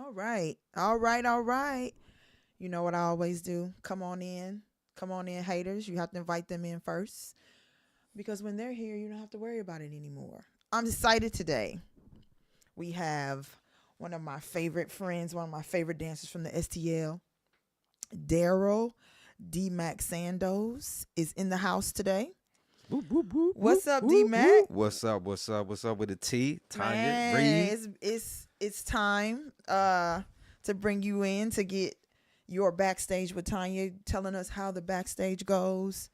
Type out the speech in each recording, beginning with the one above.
All right. All right. All right. You know what I always do? Come on in. Come on in, haters. You have to invite them in first because when they're here, you don't have to worry about it anymore. I'm excited today. We have one of my favorite friends, one of my favorite dancers from the STL, Daryl DMac Sandos, is in the house today. Whoop, whoop, whoop, What's whoop, up, whoop, DMac? whoop. What's up? What's up? What's up with the T? Tonya, Man, Reed. it's time to bring you in to get your backstage with Tonya, telling us how the backstage goes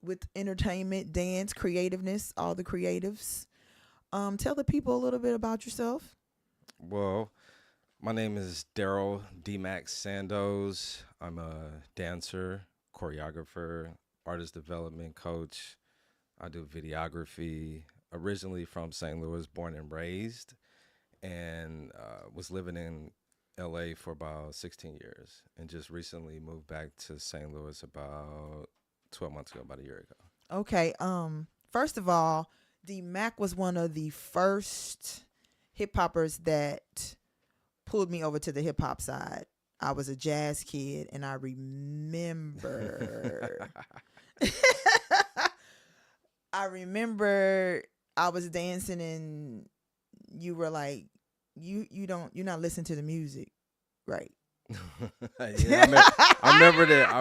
with entertainment, dance, creativeness, all the creatives. Tell the people a little bit about yourself. Well, my name is Daryl DMac Sandos. I'm a dancer, choreographer, artist development coach. I do videography. Originally from St. Louis, born and raised, and was living in LA for about 16 years, and just recently moved back to St. Louis about 12 months ago, about a year ago. Okay. First of all, D Mac was one of the first hip hoppers that pulled me over to the hip hop side. I was a jazz kid, and I remember. I remember I was dancing, and you were like, you're not listening to the music, right? Yeah, I remember that.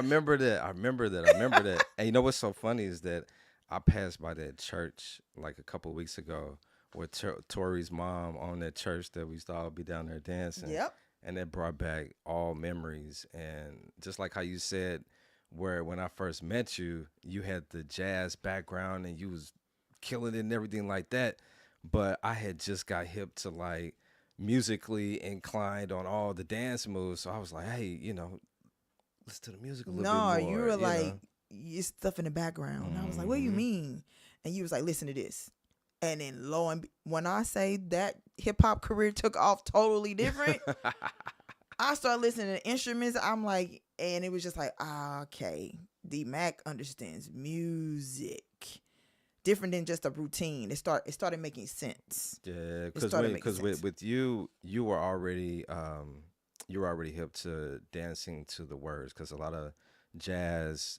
And you know what's so funny is that I passed by that church like a couple of weeks ago with Tori's mom on that church that we used to all be down there dancing. Yep. And that brought back all memories. And just like how you said, where when I first met you, you had the jazz background and you was killing it and everything like that. But I had just got hip to like musically inclined on all the dance moves. So I was like, hey, listen to the music a little bit more. No, you were like, you stuff in the background. And I was like, what do you mean? And you was like, listen to this. And then when I say that hip hop career took off totally different, I started listening to instruments. I'm like, and it was just like, okay, D Mac understands music. Different than just a routine. It started making sense. Yeah, because with you were already hip to dancing to the words, because a lot of jazz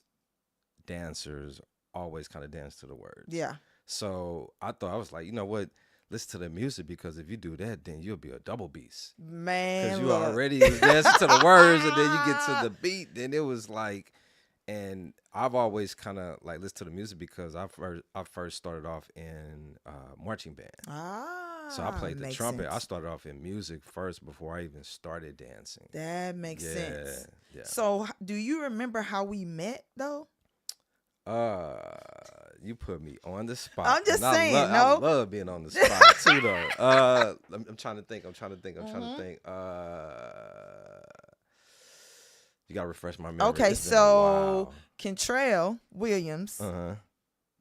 dancers always kind of dance to the words. Yeah. So I was like, you know what? Listen to the music, because if you do that, then you'll be a double beast. Man, because you already was dancing to the words, and then you get to the beat, then it was like. And I've always kind of like listened to the music because I first started off in marching band. So I played the trumpet. Sense. I started off in music first before I even started dancing. That makes sense. Yeah. So do you remember how we met though? You put me on the spot. I'm just saying. I love being on the spot too, though. I'm trying to think. You gotta refresh my memory. Okay, so Kentrell Williams,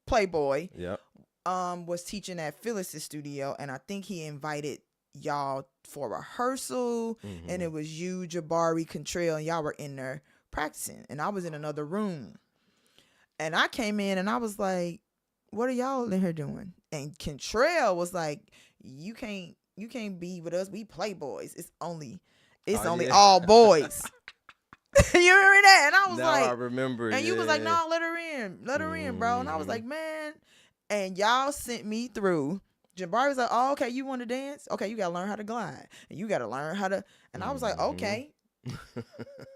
Playboy, yep, was teaching at Phyllis's studio, and I think he invited y'all for rehearsal, and it was you, Jabari, Kentrell, and y'all were in there practicing, and I was in another room, and I came in, and I was like, "What are y'all in here doing?" And Kentrell was like, "You can't be with us. We Playboys. It's only all boys." You remember that? And I was like, I remember. And you was like, no, let her in, bro. And I was like, man. And y'all sent me through. Jabari was like, oh, okay, you want to dance? Okay, you gotta learn how to glide, and you gotta learn how to. And I was like, okay.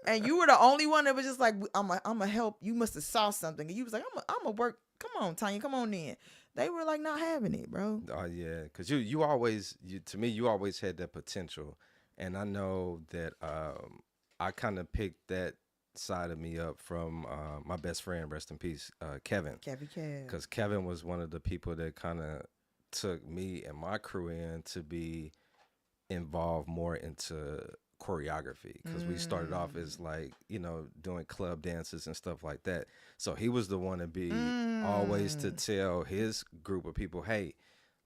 And you were the only one that was just like, I'm a help. You must have saw something. And you was like, I'm a work. Come on, Tonya, come on in. They were like not having it, bro. Oh yeah, because you always had that potential, and I know that. I kind of picked that side of me up from my best friend, rest in peace, Kevin. Because Kevin was one of the people that kind of took me and my crew in to be involved more into choreography. Because we started off as like, doing club dances and stuff like that. So he was the one to be always to tell his group of people, hey,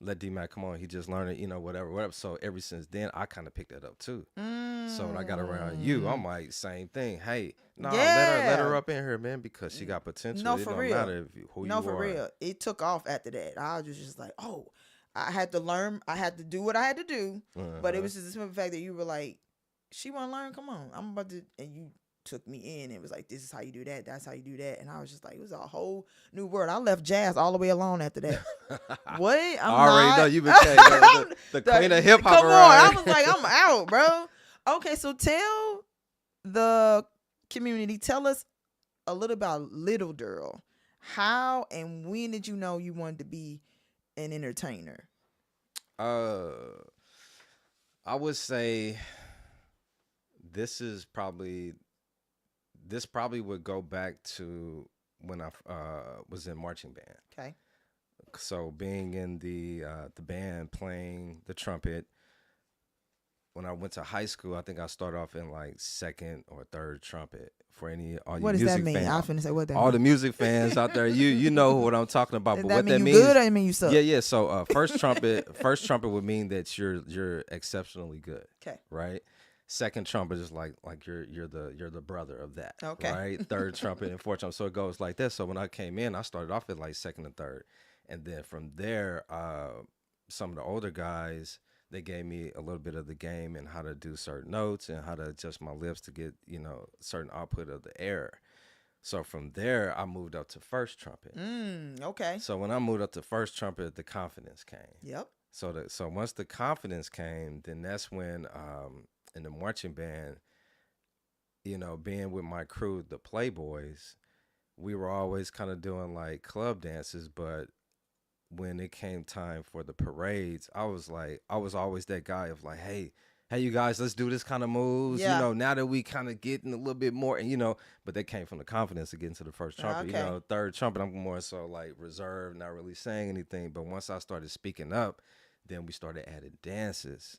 let D-Mac come on. He just learned it, whatever. So ever since then, I kind of picked that up too. So when I got around you, I'm like, same thing. Hey, let her up in here, man, because she got potential. No, it for don't real. matter who you are. No, for real. It took off after that. I was just like, oh, I had to learn. I had to do what I had to do. But it Uh-huh. was just the simple fact that you were like, she want to learn. Come on, I'm about to. And you took me in. It was like, this is how you do that. That's how you do that. And I was just like, it was a whole new world. I left jazz all the way alone after that. What? I'm I already not. know you became the queen of hip hop. Come on, I was like, I'm out, bro. Okay, so tell the community, tell us a little about Little Girl. How and when did you know you wanted to be an entertainer? I would say this is probably this probably would go back to when I was in marching band. Okay. So being in the band, playing the trumpet. When I went to high school, I think I started off in like second or third trumpet. For all you What does music that mean? fans, I was finna say what that all mean. the music fans out there, you know what I'm talking about. Does But that what mean that you means, good or that mean you suck? yeah. So first trumpet would mean that you're exceptionally good. Okay. Right. Second trumpet is like you're the brother of that. Okay. Right. Third trumpet and fourth trumpet. So it goes like that. So when I came in, I started off at like second and third, and then from there, some of the older guys, they gave me a little bit of the game and how to do certain notes and how to adjust my lips to get, certain output of the air. So from there, I moved up to first trumpet. Okay. So when I moved up to first trumpet, the confidence came. Yep. So once the confidence came, then that's when in the marching band, being with my crew, the Playboys, we were always kind of doing like club dances, but when it came time for the parades, I was always that guy of like, hey, you guys, let's do this kind of moves. Yeah. Now that we kind of getting a little bit more, and but that came from the confidence to get into the first trumpet. Okay. Third trumpet, I'm more so like reserved, not really saying anything. But once I started speaking up, then we started adding dances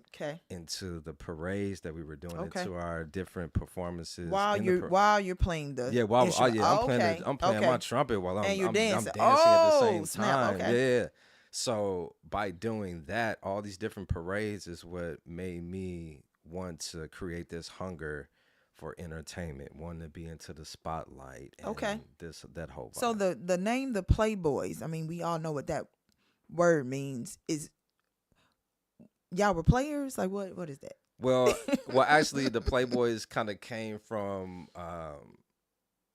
into the parades that we were doing, into our different performances. While you're playing the I'm playing my trumpet while I'm dancing at the same snap. time. Okay. Yeah. So by doing that, all these different parades is what made me want to create this hunger for entertainment, wanting to be into the spotlight. And that whole vibe. So the name, the Playboys, I mean, we all know what that word means. Is y'all were players? Like what is that? Well, actually, the Playboys kind of came from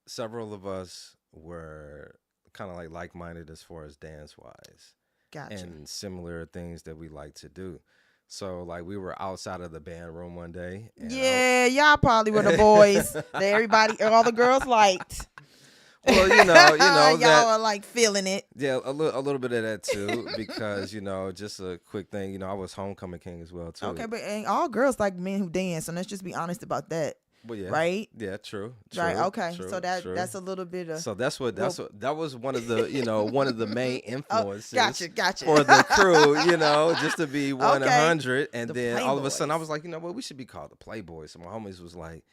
several of us were kind of like-minded as far as dance-wise. Gotcha. And similar things that we like to do. So like we were outside of the band room one day. And y'all probably were the boys that all the girls liked. Well, y'all are like feeling it. Yeah, a little bit of that too, because just a quick thing. I was homecoming king as well too. Okay, but ain't all girls like men who dance, so let's just be honest about that. Well, yeah, right? Yeah, true. Right. Okay. True, so that's a little bit of. So that was one of the one of the main influences. Gotcha. For the crew, just to be 100, and then all of a sudden I was like, we should be called the Playboys. So my homies was like,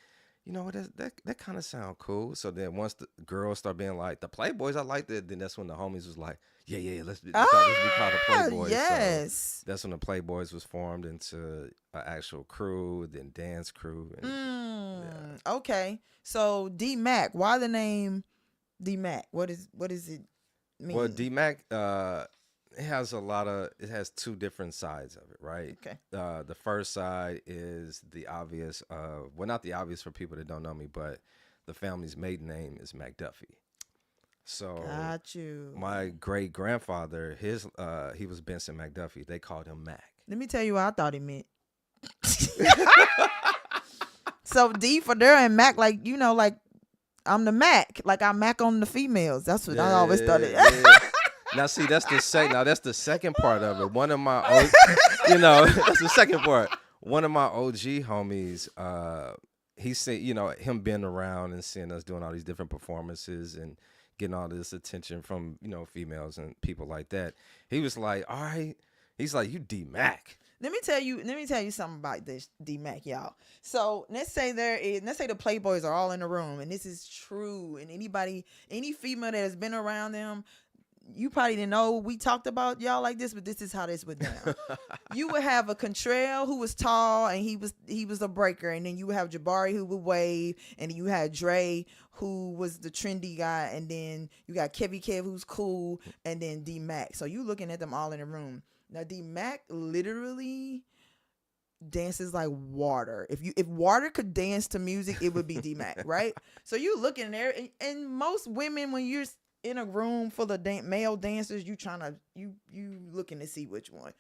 what, that kind of sound cool. So then once the girls start being like the Playboys, I like that. Then that's when the homies was like, yeah, let's be called the Playboys. Yes. So that's when the Playboys was formed into an actual crew, then dance crew. And, Okay. So DMac, why the name DMac? What is it mean? Well, DMac, it has two different sides of it, right? Okay. The first side is the obvious, not the obvious for people that don't know me, but the family's maiden name is McDuffie. So got you. My great grandfather, he was Benson McDuffie. They called him Mac. Let me tell you what I thought he meant. So D for there and Mac, like I'm the Mac, like I Mac on the females. That's what I always thought it. Yeah. Now see, that's the second part of it. One of my that's the second part. One of my OG homies, he said, him being around and seeing us doing all these different performances and getting all this attention from, females and people like that. He was like, all right. He's like, you D-Mac. Let me tell you something about this DMac, y'all. So let's say the Playboys are all in the room, and this is true. And any female that has been around them, you probably didn't know we talked about y'all like this, but this is how this went down. You would have a Contrail who was tall, and he was a breaker, and then you would have Jabari who would wave, and then you had Dre who was the trendy guy, and then you got Kev who's cool, and then DMac. So you looking at them all in the room. Now DMac literally dances like water. If water could dance to music, it would be DMac, right? So you looking there, and most women, when you're in a room full of male dancers, you looking to see which one.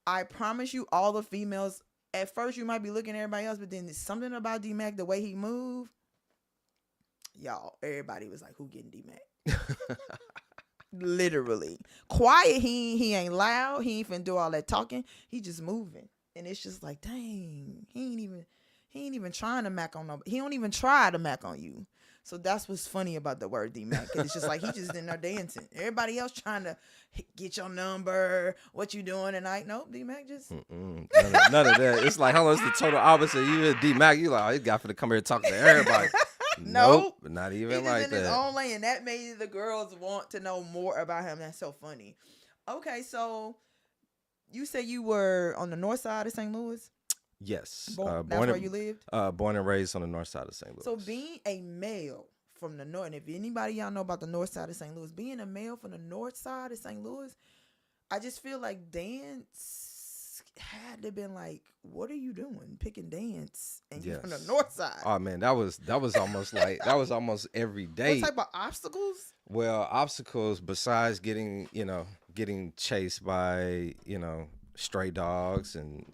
I promise you, all the females, at first you might be looking at everybody else, but then there's something about DMac, the way he moved, y'all, everybody was like, who getting DMac? Literally. Quiet, he ain't loud, he ain't finna do all that talking, he just moving. And it's just like, dang, he ain't even trying to Mac on nobody. He don't even try to Mac on you. So that's what's funny about the word DMac. It's just like he just in there dancing. Everybody else trying to get your number. What you doing tonight? Nope, DMac just none of that. It's like, hello, it's the total opposite. You DMac, you like, oh, this guy finna come here and talk to everybody. Nope, not even like in that. His own lane, and that made the girls want to know more about him. That's so funny. Okay, so you said you were on the north side of St. Louis? Yes. That's where you lived? Born and raised on the north side of St. Louis. So being a male from the north, and if anybody y'all know about the north side of St. Louis, being a male from the north side of St. Louis, I just feel like dance had to been like, what are you doing? Picking dance and you're from the north side. Oh man, that was almost like that was almost every day. What type of obstacles? Well, obstacles besides getting chased by, stray dogs and,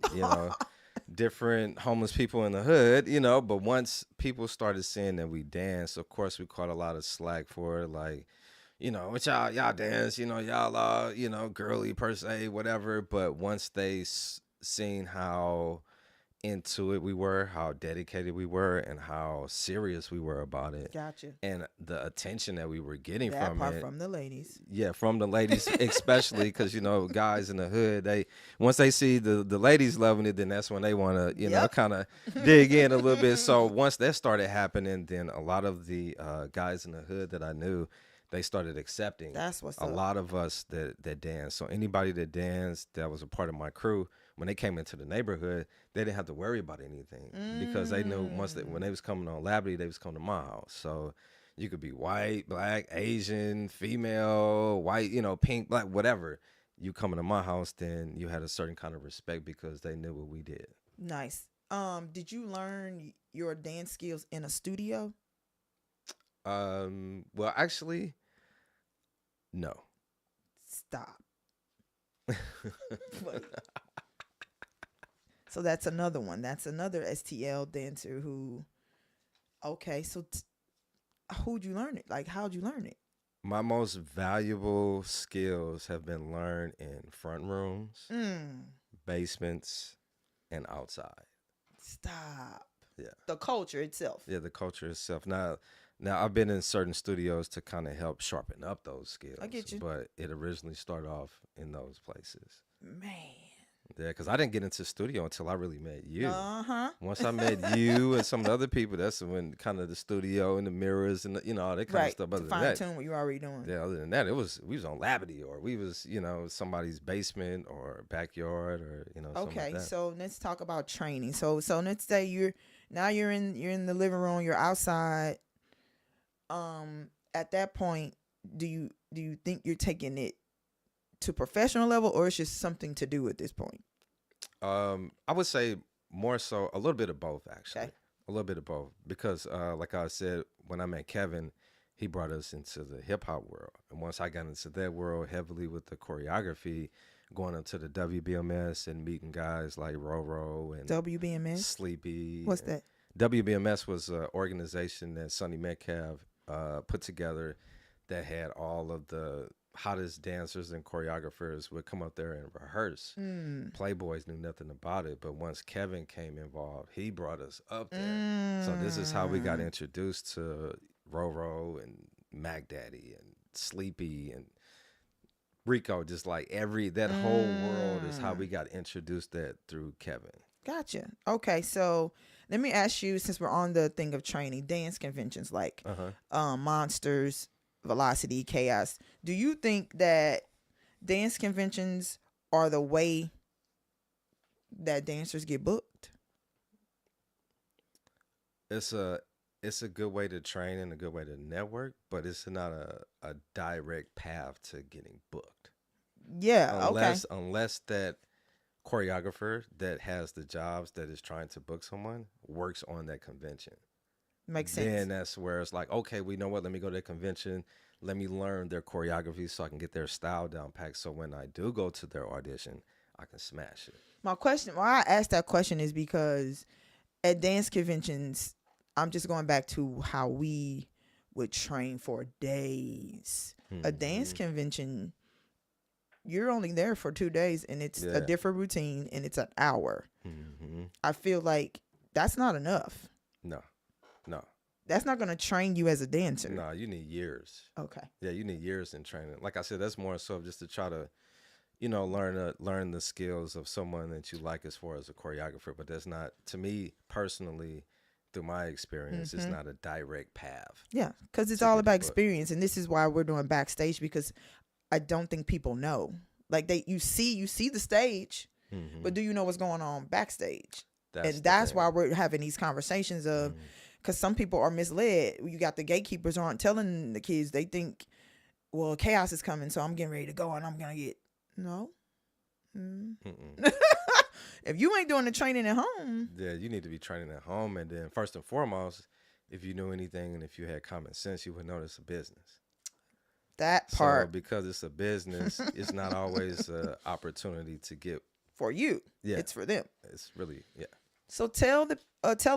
different homeless people in the hood, but once people started seeing that we dance, of course we caught a lot of slack for it, like, what y'all dance, y'all are, girly per se, whatever. But once they seen how into it we were, how dedicated we were, and how serious we were about it. Gotcha. And the attention that we were getting from it. From the ladies. Yeah, from the ladies, especially because, guys in the hood, once they see the ladies loving it, then that's when they want to, kind of dig in a little bit. So once that started happening, then a lot of the guys in the hood that I knew, they started accepting. That's what's a lot of us that danced. So anybody that danced that was a part of my crew, when they came into the neighborhood, they didn't have to worry about anything because they knew when they was coming on Labadee, they was coming to my house. So you could be white, black, Asian, female, white, pink, black, whatever. You coming to my house, then you had a certain kind of respect because they knew what we did. Nice. Did you learn your dance skills in a studio? Well, actually, no. Stop. So that's another one. That's another STL dancer who. Okay, so who'd you learn it? Like, how'd you learn it? My most valuable skills have been learned in front rooms, basements, and outside. Stop. Yeah. The culture itself. Yeah, the culture itself. Now I've been in certain studios to kind of help sharpen up those skills. I get you. But it originally started off in those places. Man. Yeah, because I didn't get into studio until I really met you. Uh-huh. Once I met you and some of the other people, that's when kind of the studio and the mirrors and all that kind of stuff. Other than that, fine tune what you're already doing. Yeah, other than that, we was on Labadee, or we was somebody's basement or backyard, or something Okay, like that. so let's talk about training. So let's say you're in the living room, you're outside. At that point, do you think you're taking it to professional level, or it's just something to do at this point? I would say more so a little bit of both, actually. Okay. A little bit of both, because like I said, when I met Kevin, he brought us into the hip hop world, and once I got into that world heavily with the choreography, going into the WBMS and meeting guys like Roro and WBMS, Sleepy. What's that? WBMS was an organization that Sonny Metcalf put together that had all of the hottest dancers and choreographers would come up there and rehearse. Playboys knew nothing about it, but once Kevin came involved, he brought us up there. So this is how we got introduced to Roro and Mac Daddy and Sleepy and Rico. Just like that whole world is how we got introduced that through Kevin. Gotcha. Okay, so let me ask you, since we're on the thing of training, dance conventions like Monsters, Velocity, Chaos. Do you think that dance conventions are the way that dancers get booked? It's a good way to train and a good way to network, but it's not a direct path to getting booked. Yeah. Okay. Unless that choreographer that has the jobs that is trying to book someone works on that convention. Makes sense. Then that's where it's like, okay, we know what, let me go to the convention, let me learn their choreography so I can get their style down packed, so when I do go to their audition I can smash it. My question, why I asked that question, is because at dance conventions, I'm just going back to how we would train for days. A dance convention, you're only there for 2 days, and it's a different routine, and it's an hour. I feel like that's not enough. No. That's not going to train you as a dancer. No, you need years. Okay. Yeah, you need years in training. Like I said, that's more so just to try to, learn the skills of someone that you like as far as a choreographer. But that's not, to me personally, through my experience, it's not a direct path. Yeah, because it's all about experience, and this is why we're doing backstage, because I don't think people know. Like you see the stage, but do you know what's going on backstage? That's why we're having these conversations of, because some people are misled. You got the gatekeepers aren't telling the kids. They think, well, chaos is coming, so I'm getting ready to go, and I'm gonna get no. If you ain't doing the training at home, yeah, you need to be training at home, and then first and foremost, if you knew anything and if you had common sense, you would know it's a business. That part, so because it's a business, it's not always an opportunity to get for you. Yeah, it's for them. It's really So tell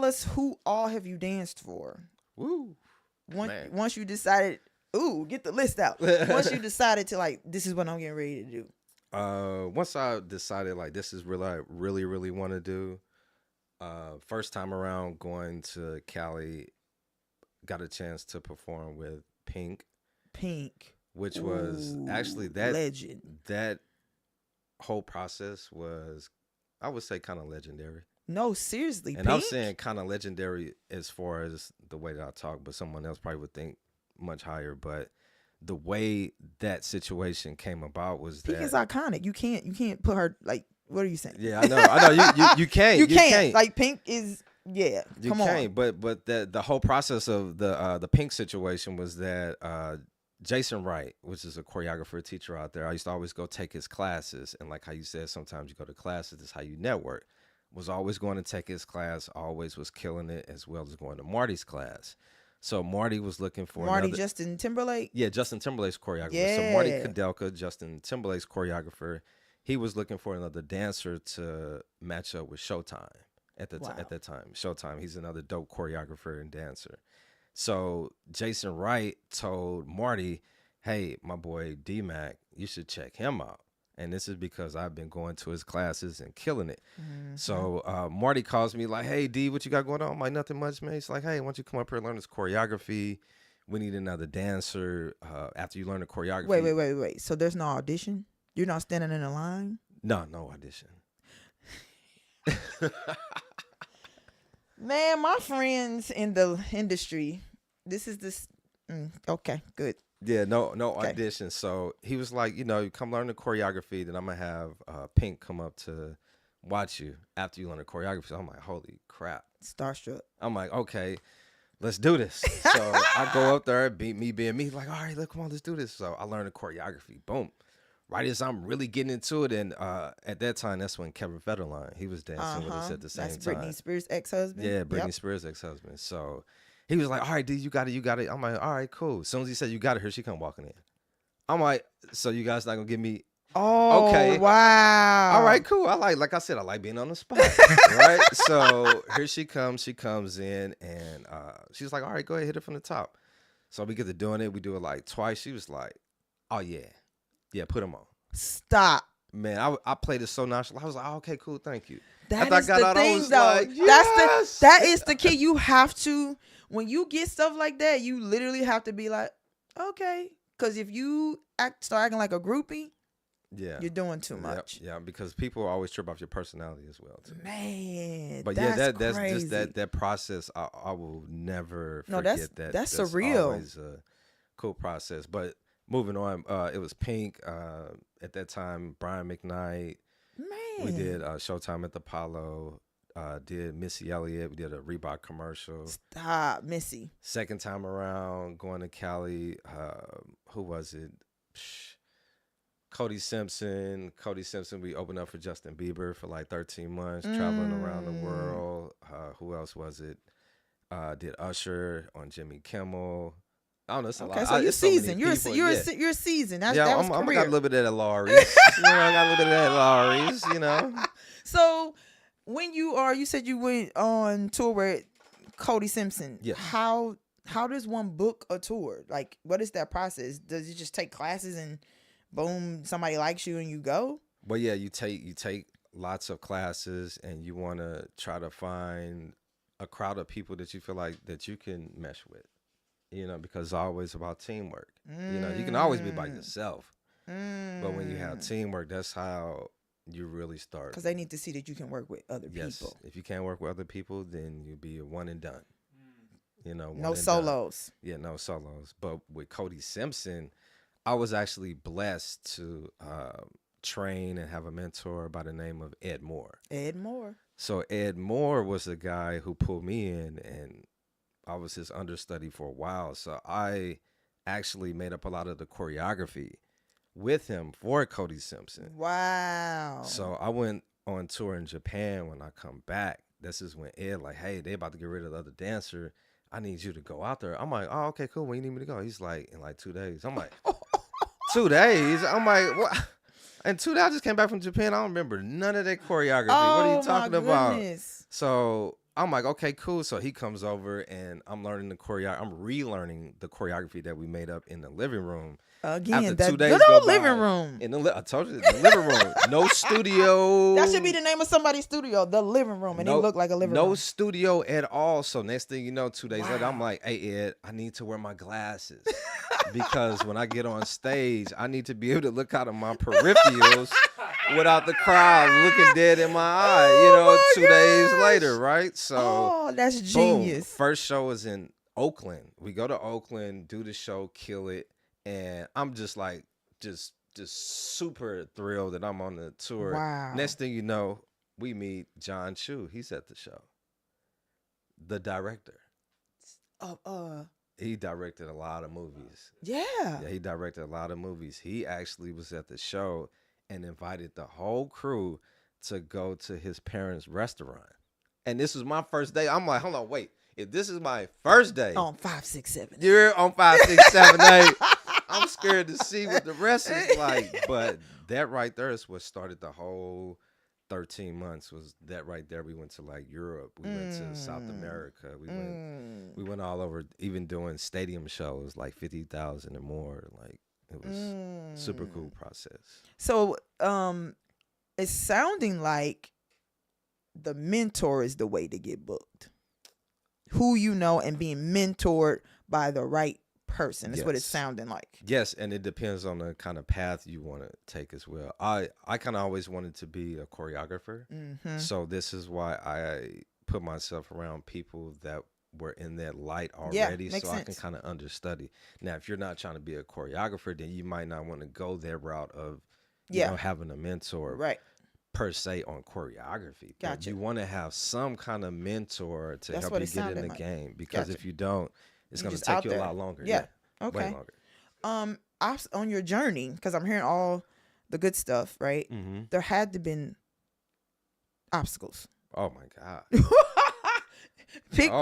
us, who all have you danced for? Woo! Once you decided, get the list out. Once you decided to, like, this is what I'm getting ready to do. Once I decided, like, this is really I really want to do. First time around going to Cali, got a chance to perform with Pink, which was actually that legend. That whole process was, I would say, kind of legendary. No, seriously, and Pink? I'm saying kind of legendary as far as the way that I talk, but someone else probably would think much higher. But the way that situation came about was Pink that is iconic. You can't put her, like, what are you saying? Yeah, I know. You can't. You can't. Like, Pink is, yeah. You come can't. on. But the whole process of the Pink situation was that Jason Wright, which is a choreographer teacher out there, I used to always go take his classes, and like how you said, sometimes you go to classes, that's how you network. Was always going to take his class, always was killing it, as well as going to Marty's class. So Marty was looking for Justin Timberlake? Yeah, Justin Timberlake's choreographer. Yeah. So Marty Kudelka, Justin Timberlake's choreographer, he was looking for another dancer to match up with Showtime at that time. Showtime, he's another dope choreographer and dancer. So Jason Wright told Marty, hey, my boy DMac, you should check him out. And this is because I've been going to his classes and killing it. So Marty calls me like, hey, D, what you got going on? I'm like, nothing much, man. He's like, hey, why don't you come up here and learn this choreography? We need another dancer. After you learn the choreography. Wait. So there's no audition? You're not standing in a line? No audition. Man, my friends in the industry, okay, good. Yeah, no audition. So he was like, you come learn the choreography, then I'm going to have Pink come up to watch you after you learn the choreography. So I'm like, holy crap. Starstruck. I'm like, okay, let's do this. So I go up there, being me, like, all right, look, come on, let's do this. So I learned the choreography. Boom. Right as I'm really getting into it, and at that time, that's when Kevin Federline, he was dancing with us at the same time. That's Britney Spears' ex-husband? Yeah, Britney Spears' ex-husband. So he was like, all right, dude, you got it. I'm like, all right, cool. As soon as he said, you got it, here she come walking in. I'm like, so you guys not going to give me... Oh, okay. Wow. All right, cool. Like I said, I like being on the spot, right? So here she comes in, and she's like, all right, go ahead, hit it from the top. So we get to doing it. We do it like twice. She was like, oh, yeah, put them on. Stop. Man, I played it so nonchalant. I was like, oh, okay, cool, thank you. That is the thing, though. Like, yes! That is the key. You have to, when you get stuff like that, you literally have to be like, okay. Because if you start acting like a groupie, you're doing too much. Yeah, because people always trip off your personality as well, too. Man, but that's just that process. I will never forget. No, that's surreal. Always a cool process. But moving on, it was Pink. At that time, Brian McKnight. Man, we did Showtime at the Apollo. Did Missy Elliot. We did a Reebok commercial. Stop, Missy. Second time around, going to Cali. Who was it? Cody Simpson. We opened up for Justin Bieber for like 13 months, traveling around the world. Who else was it? Did Usher on Jimmy Kimmel. I don't know. It's a lot. So you're seasoned. You're You're seasoned. that was I career. got a little bit of that Lawry's. I got a little bit of that Lawry's. So when you said you went on tour with Cody Simpson. Yeah. How does one book a tour? Like, what is that process? Does it just take classes and boom, somebody likes you and you go? Well, yeah, you take lots of classes and you want to try to find a crowd of people that you feel like that you can mesh with. Because it's always about teamwork. You can always be by yourself. But when you have teamwork, that's how you really start. Because they need to see that you can work with other people. If you can't work with other people, then you'll be a one and done. No solos. Yeah, no solos. But with Cody Simpson, I was actually blessed to train and have a mentor by the name of Ed Moore. Ed Moore. So Ed Moore was the guy who pulled me in, and I was his understudy for a while. So I actually made up a lot of the choreography with him for Cody Simpson. Wow. So I went on tour in Japan. When I come back, this is when Ed like, hey, they about to get rid of the other dancer. I need you to go out there. I'm like, oh, okay, cool. When you need me to go? He's like, in like 2 days. I'm like, 2 days? I'm like, what? And 2 days, I just came back from Japan. I don't remember none of that choreography. What are you talking about? So I'm like, okay, cool. So he comes over and I'm learning the choreography. I'm relearning the choreography that we made up in the living room. Again, after that 2 days good old living room. I told you, the living room. No studio. That should be the name of somebody's studio, the living room. And it looked like a living room. No studio at all. So next thing you know, 2 days later, I'm like, hey, Ed, I need to wear my glasses. Because when I get on stage, I need to be able to look out of my peripherals without the crowd looking dead in my eye, 2 days later, right? So that's genius. Boom. First show was in Oakland. We go to Oakland, do the show, kill it. And I'm just like, just super thrilled that I'm on the tour. Wow. Next thing you know, we meet John Chu. He's at the show. The director. He directed a lot of movies. Yeah, he directed a lot of movies. He actually was at the show and invited the whole crew to go to his parents' restaurant. And this was my first day. I'm like, hold on, wait. If this is my first day. On 5, 6, 7. You're on 5, 6, 7, 8. I'm scared to see what the rest is like. But that right there is what started the whole 13 months. Was that right there? We went to like Europe. We went to South America. We went all over, even doing stadium shows, like 50,000 and more. Like it was super cool process. So it's sounding like the mentor is the way to get booked. Who you know and being mentored by the right person. That's what it's sounding like. Yes, and it depends on the kind of path you want to take as well. I kind of always wanted to be a choreographer. So this is why I put myself around people that were in that light already, so I can kind of understudy. Now, if you're not trying to be a choreographer, then you might not want to go that route of having a mentor. Right. Per se on choreography. But you want to have some kind of mentor to help you get in the game, because if you don't, it's going to take you a lot longer. Yeah. Okay. Way longer. On your journey, because I'm hearing all the good stuff, right? There had to been obstacles. Oh my God. Pick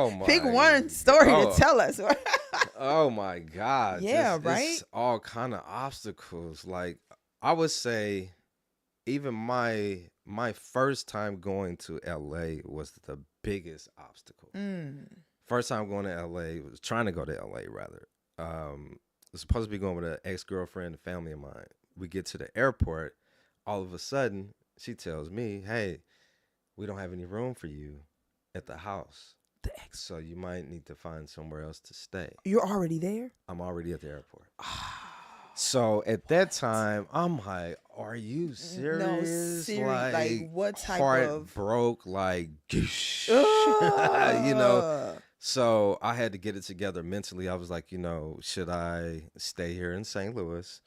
one story to tell us. Oh my God. Yeah, right? It's all kind of obstacles. Like, I would say even my first time going to LA was the biggest obstacle. First time going to LA, was trying to go to LA rather. Was supposed to be going with an ex-girlfriend, a family of mine. We get to the airport, all of a sudden she tells me, hey, we don't have any room for you at the house. So you might need to find somewhere else to stay. You're already there? I'm already at the airport. So at that time, I'm like, are you serious? No, serious. Like what type heart broke, like, So I had to get it together mentally. I was like, should I stay here in St. Louis,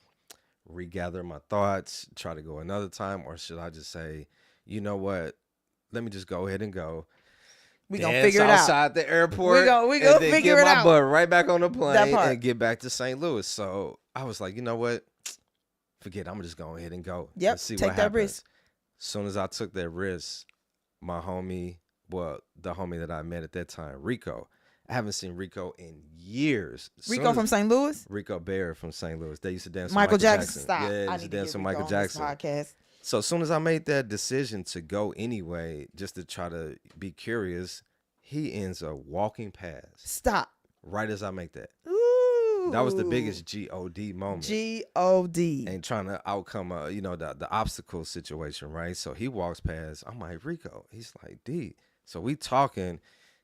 regather my thoughts, try to go another time, or should I just say, you know what, let me just go ahead and go. We gonna figure it out outside the airport. We gonna figure it out. Get my butt right back on the plane and get back to St. Louis. So I was like, you know what? forget it, I'm just going ahead and go. Yep, And see take what that happens. risk. Soon as I took that risk, my homie, well, the homie that I met at that time, Rico. I haven't seen Rico in years. Rico from St. Louis? Rico Bear from St. Louis. They used to dance Michael with Michael Jackson. Jackson. Stop. Yeah, I used need to to dance get with Rico Michael on this Jackson. podcast. So as soon as I made that decision to go anyway, just to try to be curious, he ends up walking past. Stop. Right as I make that. Ooh. That was the biggest G-O-D moment. G-O-D. And trying to outcome, the obstacle situation, right? So he walks past. I'm like, Rico. He's like, D. So we talking.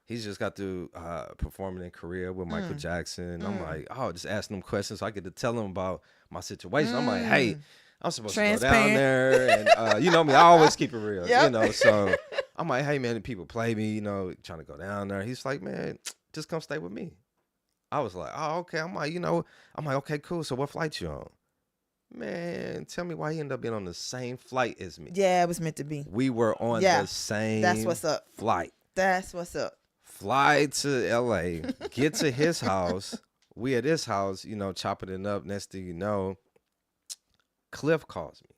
He's just got through performing in Korea with Michael Jackson. I'm like, just asking him questions so I get to tell him about my situation. I'm like, hey, I'm supposed to go down there. And you know me, I always keep it real, Yep. So I'm like, hey, man, people play me, trying to go down there. He's like, man, just come stay with me. I was like, oh, okay. I'm like, okay, cool. So what flight you on? Man, tell me why he ended up being on the same flight as me. Yeah, it was meant to be. We were on the same That's what's up. flight. That's what's up. Fly to L.A., get to his house. We at his house, chopping it up. Next thing you know, Cliff calls me.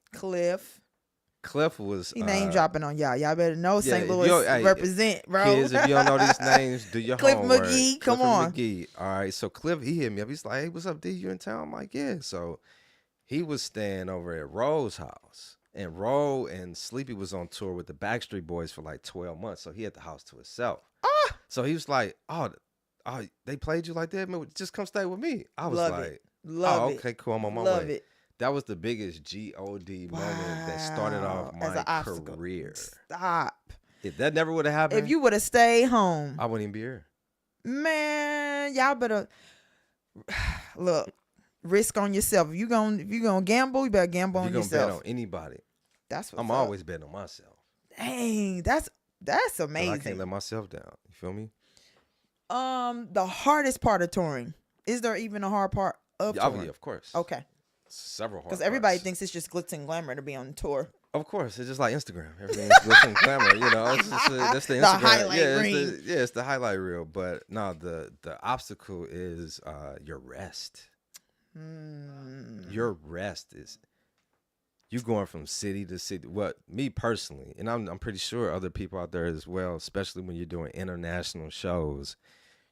Cliff was... He name dropping on y'all. Y'all better know St. Louis represent, bro. Kids, if you don't know these names, do your Cliff homework. McGee, Cliff come on. McGee. All right, so Cliff, he hit me up. He's like, hey, what's up, D? You in town? I'm like, yeah. So he was staying over at Ro's house. And Ro and Sleepy was on tour with the Backstreet Boys for like 12 months. So he had the house to himself. So he was like, oh, they played you like that? Man, just come stay with me. I was Love it. Okay, cool. I'm on my Love way. it. That was the biggest G-O-D moment that started off my career. Stop. If that never would have happened. If you would have stayed home. I wouldn't even be here. Man, y'all better look. Risk on yourself. If you gonna gamble, you better gamble on yourself. You're gonna bet on anybody. That's what I'm always betting on myself. Dang, that's amazing. I can't let myself down. You feel me? The hardest part of touring. Is there even a hard part of touring? Yeah, of course. Okay. Several hard. Because everybody thinks it's just glitz and glamour to be on tour. Of course, it's just like Instagram. Everything's glitz and glamour. It's just, that's the Instagram. The highlight reel. It's the highlight reel. But no, the obstacle is your rest. Your rest is you going from city to city. What me personally, and I'm pretty sure other people out there as well, especially when you're doing international shows,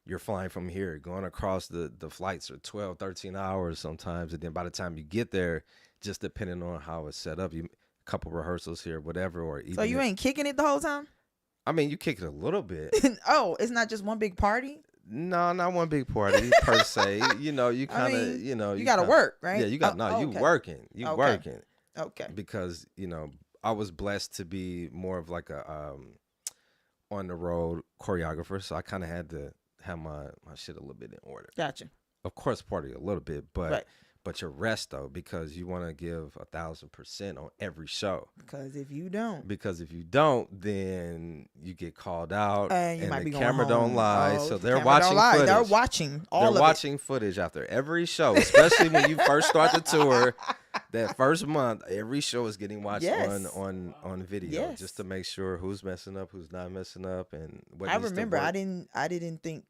you're flying from here, going across the flights are 12, 13 hours sometimes, and then by the time you get there, just depending on how it's set up, you a couple rehearsals here, whatever, or even so you ain't kicking it the whole time. I mean, you kick it a little bit. Oh, it's not just one big party. No, not one big party per se. You kind of, you got to work, right? Yeah, you got you okay. working, working. Okay. Because I was blessed to be more of like a on the road choreographer, so I kind of had to have my shit a little bit in order. Gotcha. Of course, party a little bit, but right. But your rest though, because you want to give 1,000% on every show. Because if you don't, then you get called out, and you might the be camera going home. don't lie, Oh, so the they're camera watching don't lie. footage. They're watching all They're of watching footage after every show, especially when you first start the tour. That first month, every show is getting watched on video, just to make sure who's messing up, who's not messing up, and what. I remember I didn't think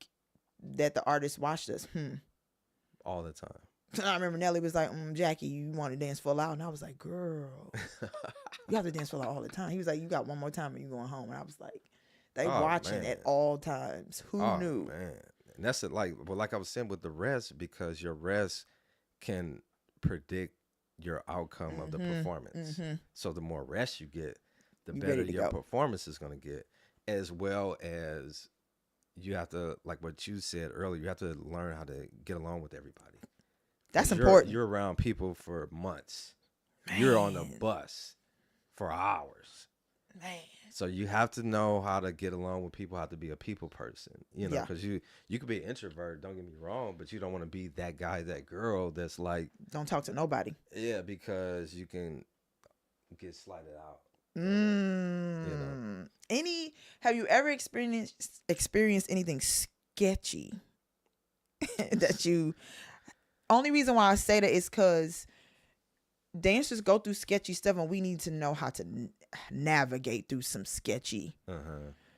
that the artists watched us. All the time. I remember Nelly was like, Jackie, you want to dance full out? And I was like, girl, you have to dance full out all the time. He was like, you got one more time and you're going home. And I was like, they watching at all times. Who knew? Man. And that's it. Like I was saying with the rest, because your rest can predict your outcome of the performance. So the more rest you get, the better your performance is going to get, as well as you have to, like what you said earlier, you have to learn how to get along with everybody. That's important. You're around people for months. Man. You're on a bus for hours. Man. So you have to know how to get along with people, how to be a people person, because you could be an introvert, don't get me wrong, but you don't want to be that guy, that girl that's like, don't talk to nobody. Yeah, because you can get slighted out. Have you ever experienced anything sketchy that you... Only reason why I say that is because dancers go through sketchy stuff, and we need to know how to navigate through some sketchy.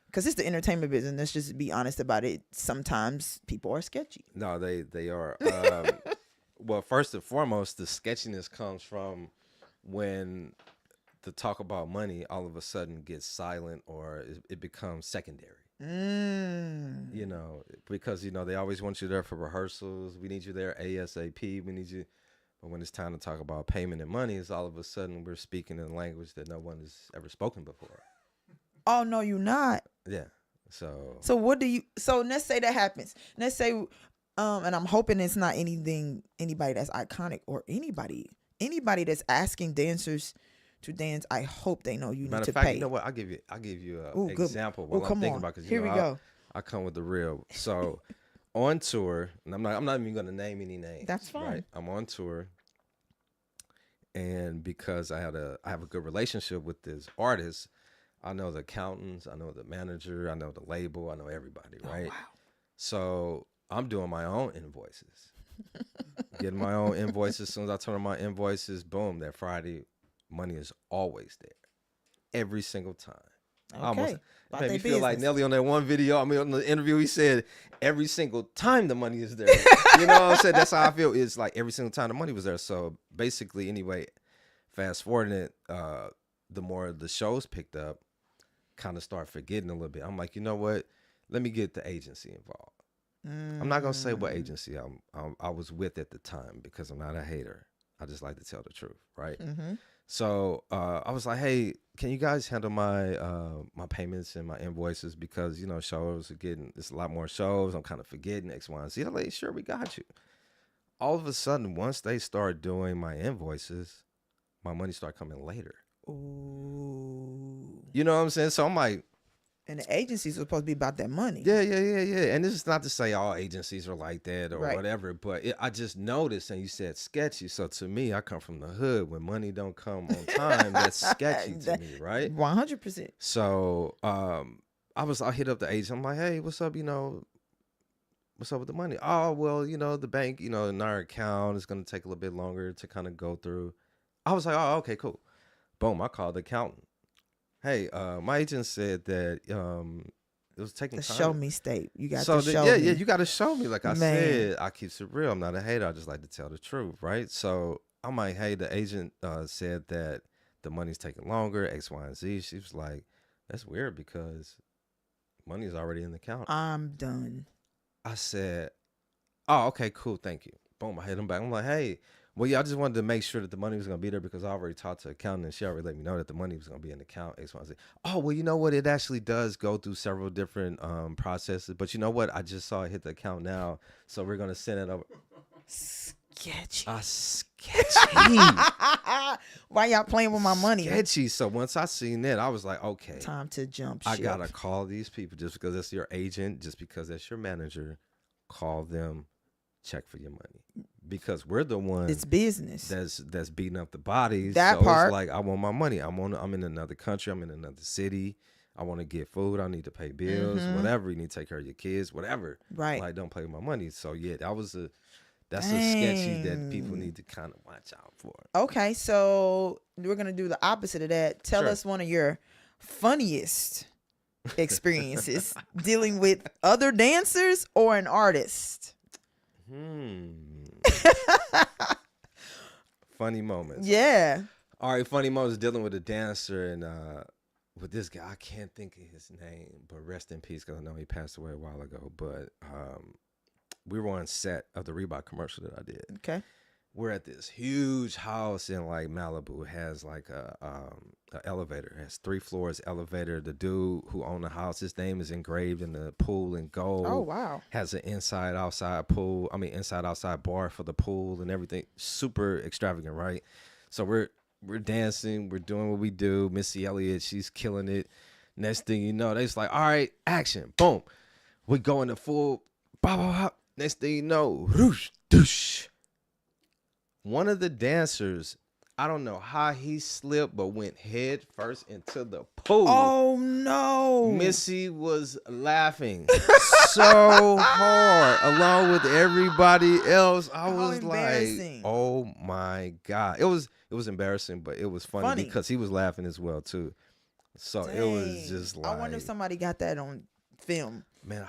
Because it's the entertainment business. Let's just be honest about it. Sometimes people are sketchy. No, they are. Well, first and foremost, the sketchiness comes from when the talk about money all of a sudden gets silent or it becomes secondary. You know, because they always want you there for rehearsals. We need you there ASAP. We need you. But when it's time to talk about payment and money, it's all of a sudden we're speaking in a language that no one has ever spoken before. Oh no, you're not. Yeah. So what do you? So let's say that happens. Let's say, and I'm hoping it's not anybody that's iconic or anybody that's asking dancers to dance. I hope they know you need matter to of fact, pay. you know what? I'll give you an example while I'm thinking about, because Here we go. I come with the real. So on tour, and I'm not even gonna name any names. That's fine. Right? I'm on tour, and because I have a good relationship with this artist, I know the accountants, I know the manager, I know the label, I know everybody, right? Oh, wow. So I'm doing my own invoices, getting my own invoices. As soon as I turn on my invoices, boom, that Friday, money is always there, every single time. Okay. Almost About made they me feel like business. Nelly on that one video. I mean, on the interview, he said every single time the money is there. You know what I'm saying? That's how I feel. It's like every single time the money was there. So basically, anyway, fast forwarding it, the more the shows picked up, kind of start forgetting a little bit. I'm like, you know what? Let me get the agency involved. I'm not gonna say what agency I was with at the time, because I'm not a hater. I just like to tell the truth, right? Mm-hmm. So I was like, hey, can you guys handle my my payments and my invoices, because shows are it's a lot more shows. I'm kind of forgetting X, Y, and Z. They're like, sure, we got you. All of a sudden, once they start doing my invoices, my money start coming later. Ooh. You know what I'm saying? So I'm like, and the agencies are supposed to be about that money. yeah. And this is not to say all agencies are like that or Right. whatever, but I just noticed, and you said sketchy. So to me, I come from the hood. When money don't come on time, that's sketchy to me, right? 100%. So I hit up the agent. I'm like, hey, what's up? What's up with the money? Oh, well, the bank, in our account is going to take a little bit longer to kind of go through. I was like, oh, okay, cool. Boom, I called the accountant. Hey, my agent said that it was taking The time. show me state. You got to show me. Yeah, you got to show me. Like I Man. said, I keep it real. I'm not a hater. I just like to tell the truth, right? So I'm like, hey, the agent said that the money's taking longer, X, Y, and Z. She was like, that's weird because money is already in the account. I'm done. I said, oh, okay, cool, thank you. Boom, I hit him back. I'm like, hey, well, yeah, I just wanted to make sure that the money was going to be there, because I already talked to the accountant and she already let me know that the money was going to be in the account, X, Y, and Z. Oh, well, you know what? It actually does go through several different processes. But you know what? I just saw it hit the account now, so we're going to send it over. Sketchy. Sketchy. Why y'all playing with my money? Sketchy. So once I seen that, I was like, okay. Time to jump ship. I got to call these people. Just because that's your agent, just because that's your manager, call them, check for your money. Because we're the ones. It's business. That's beating up the bodies. That so part. It's like, I want my money. I'm in another country. I'm in another city. I want to get food. I need to pay bills. Whatever. You need to take care of your kids. Whatever. Right. Like, don't play with my money. So yeah, that's Dang. a sketchy that people need to kind of watch out for. Okay, so we're gonna do the opposite of that. Tell Sure. us one of your funniest experiences dealing with other dancers or an artist. Funny moments. Yeah. All right, funny moments dealing with a dancer and with this guy. I can't think of his name, but rest in peace, because I know he passed away a while ago. But we were on set of the Reebok commercial that I did. Okay. We're at this huge house in like Malibu. It has like a elevator. It has 3 floors elevator. The dude who owned the house, his name is engraved in the pool in gold. Oh wow. Has an inside outside bar for the pool and everything. Super extravagant, right? So we're dancing, we're doing what we do. Missy Elliot, she's killing it. Next thing you know, they just like, all right, action, boom. We go into full bop, bop, bop. Next thing you know, roosh, doosh. One of the dancers, I don't know how he slipped, but went head first into the pool. Oh no. Missy was laughing so hard along with everybody else. I was like, oh my God. It was embarrassing, but it was funny because he was laughing as well too. So Dang. It was just like, I wonder if somebody got that on film. Man,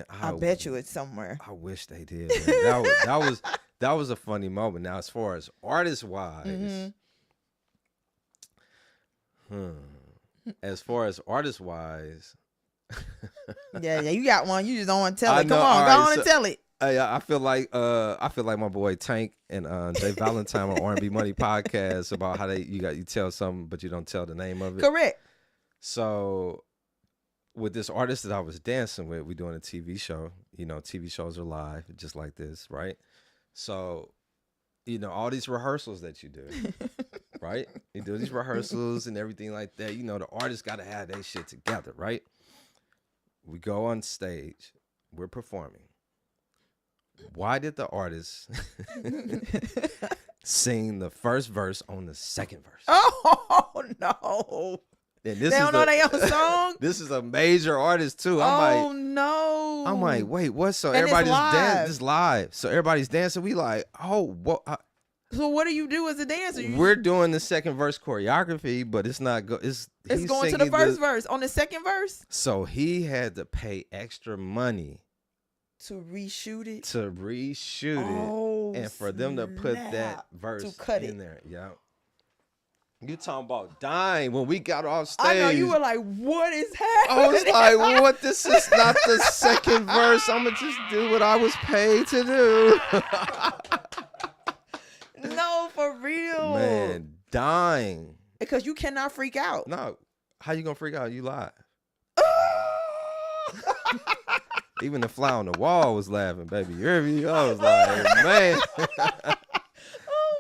I bet you it's somewhere. I wish they did. Man. that was a funny moment. Now, as far as artist wise, as far as artist wise, yeah, you got one. You just don't want to tell it. know, Come on, right, go on and tell it. I feel like my boy Tank and Jay Valentine on R&B Money podcast about how you tell something but you don't tell the name of it. Correct. So with this artist that I was dancing with, we doing a TV show. You know, TV shows are live, just like this, right? So, you know, all these rehearsals that you do, right? You do these rehearsals and everything like that. You know, the artist got to have that shit together, right? We go on stage, we're performing. Why did the artist sing the first verse on the second verse? Oh, no. And They don't know their own song? This is a major artist, too. No. I'm like, wait, what? So And everybody's it's live. dancing. It's live. So everybody's dancing. We like, oh, what? So what do you do as a dancer? We're doing the second verse choreography, but it's not It's going to the first verse. On the second verse? So he had to pay extra money to reshoot it. Oh, and for them to put that verse to cut in it. there. Yeah. You talking about dying when we got off stage. I know, you were like, what is happening? I was like, what? This is not the second verse. I'm going to just do what I was paid to do. No, for real. Man, dying. Because you cannot freak out. No. How you going to freak out? You live. Even the fly on the wall was laughing, baby. I was like, man. Oh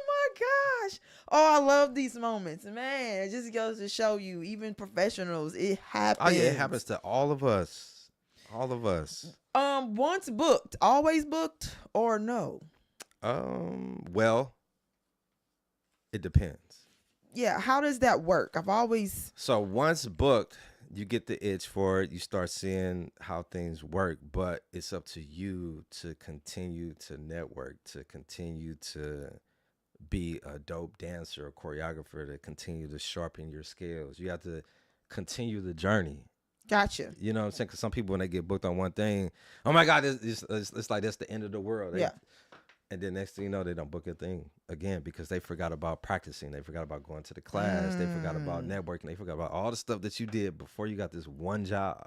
my gosh. Oh, I love these moments, man. It just goes to show you, even professionals, it happens. Oh yeah, it happens to all of us. All of us. Once booked, always booked, or no? Well, it depends. Yeah, how does that work? I've always. So once booked, you get the itch for it. You start seeing how things work, but it's up to you to continue to network, to continue to be a dope dancer or choreographer, to continue to sharpen your skills. You have to continue the journey. Gotcha. You know what I'm saying? Because some people, when they get booked on one thing, oh my God, it's like that's the end of the world. Yeah. And then next thing you know, they don't book a thing again because they forgot about practicing. They forgot about going to the class. They forgot about networking. They forgot about all the stuff that you did before you got this one job.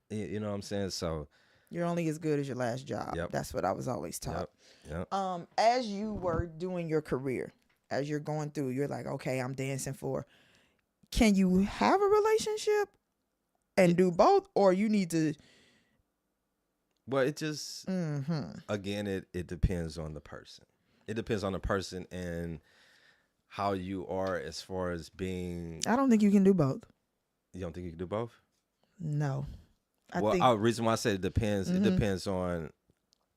You know what I'm saying? So you're only as good as your last job. Yep. That's what I was always taught. Yep. As you were doing your career, as you're going through, you're like, okay, I'm dancing for. Can you have a relationship and do both, or you need to? Well, it just, again, it depends on the person. It depends on the person and how you are as far as being. I don't think you can do both. You don't think you can do both? No. The reason why I said it depends, it depends on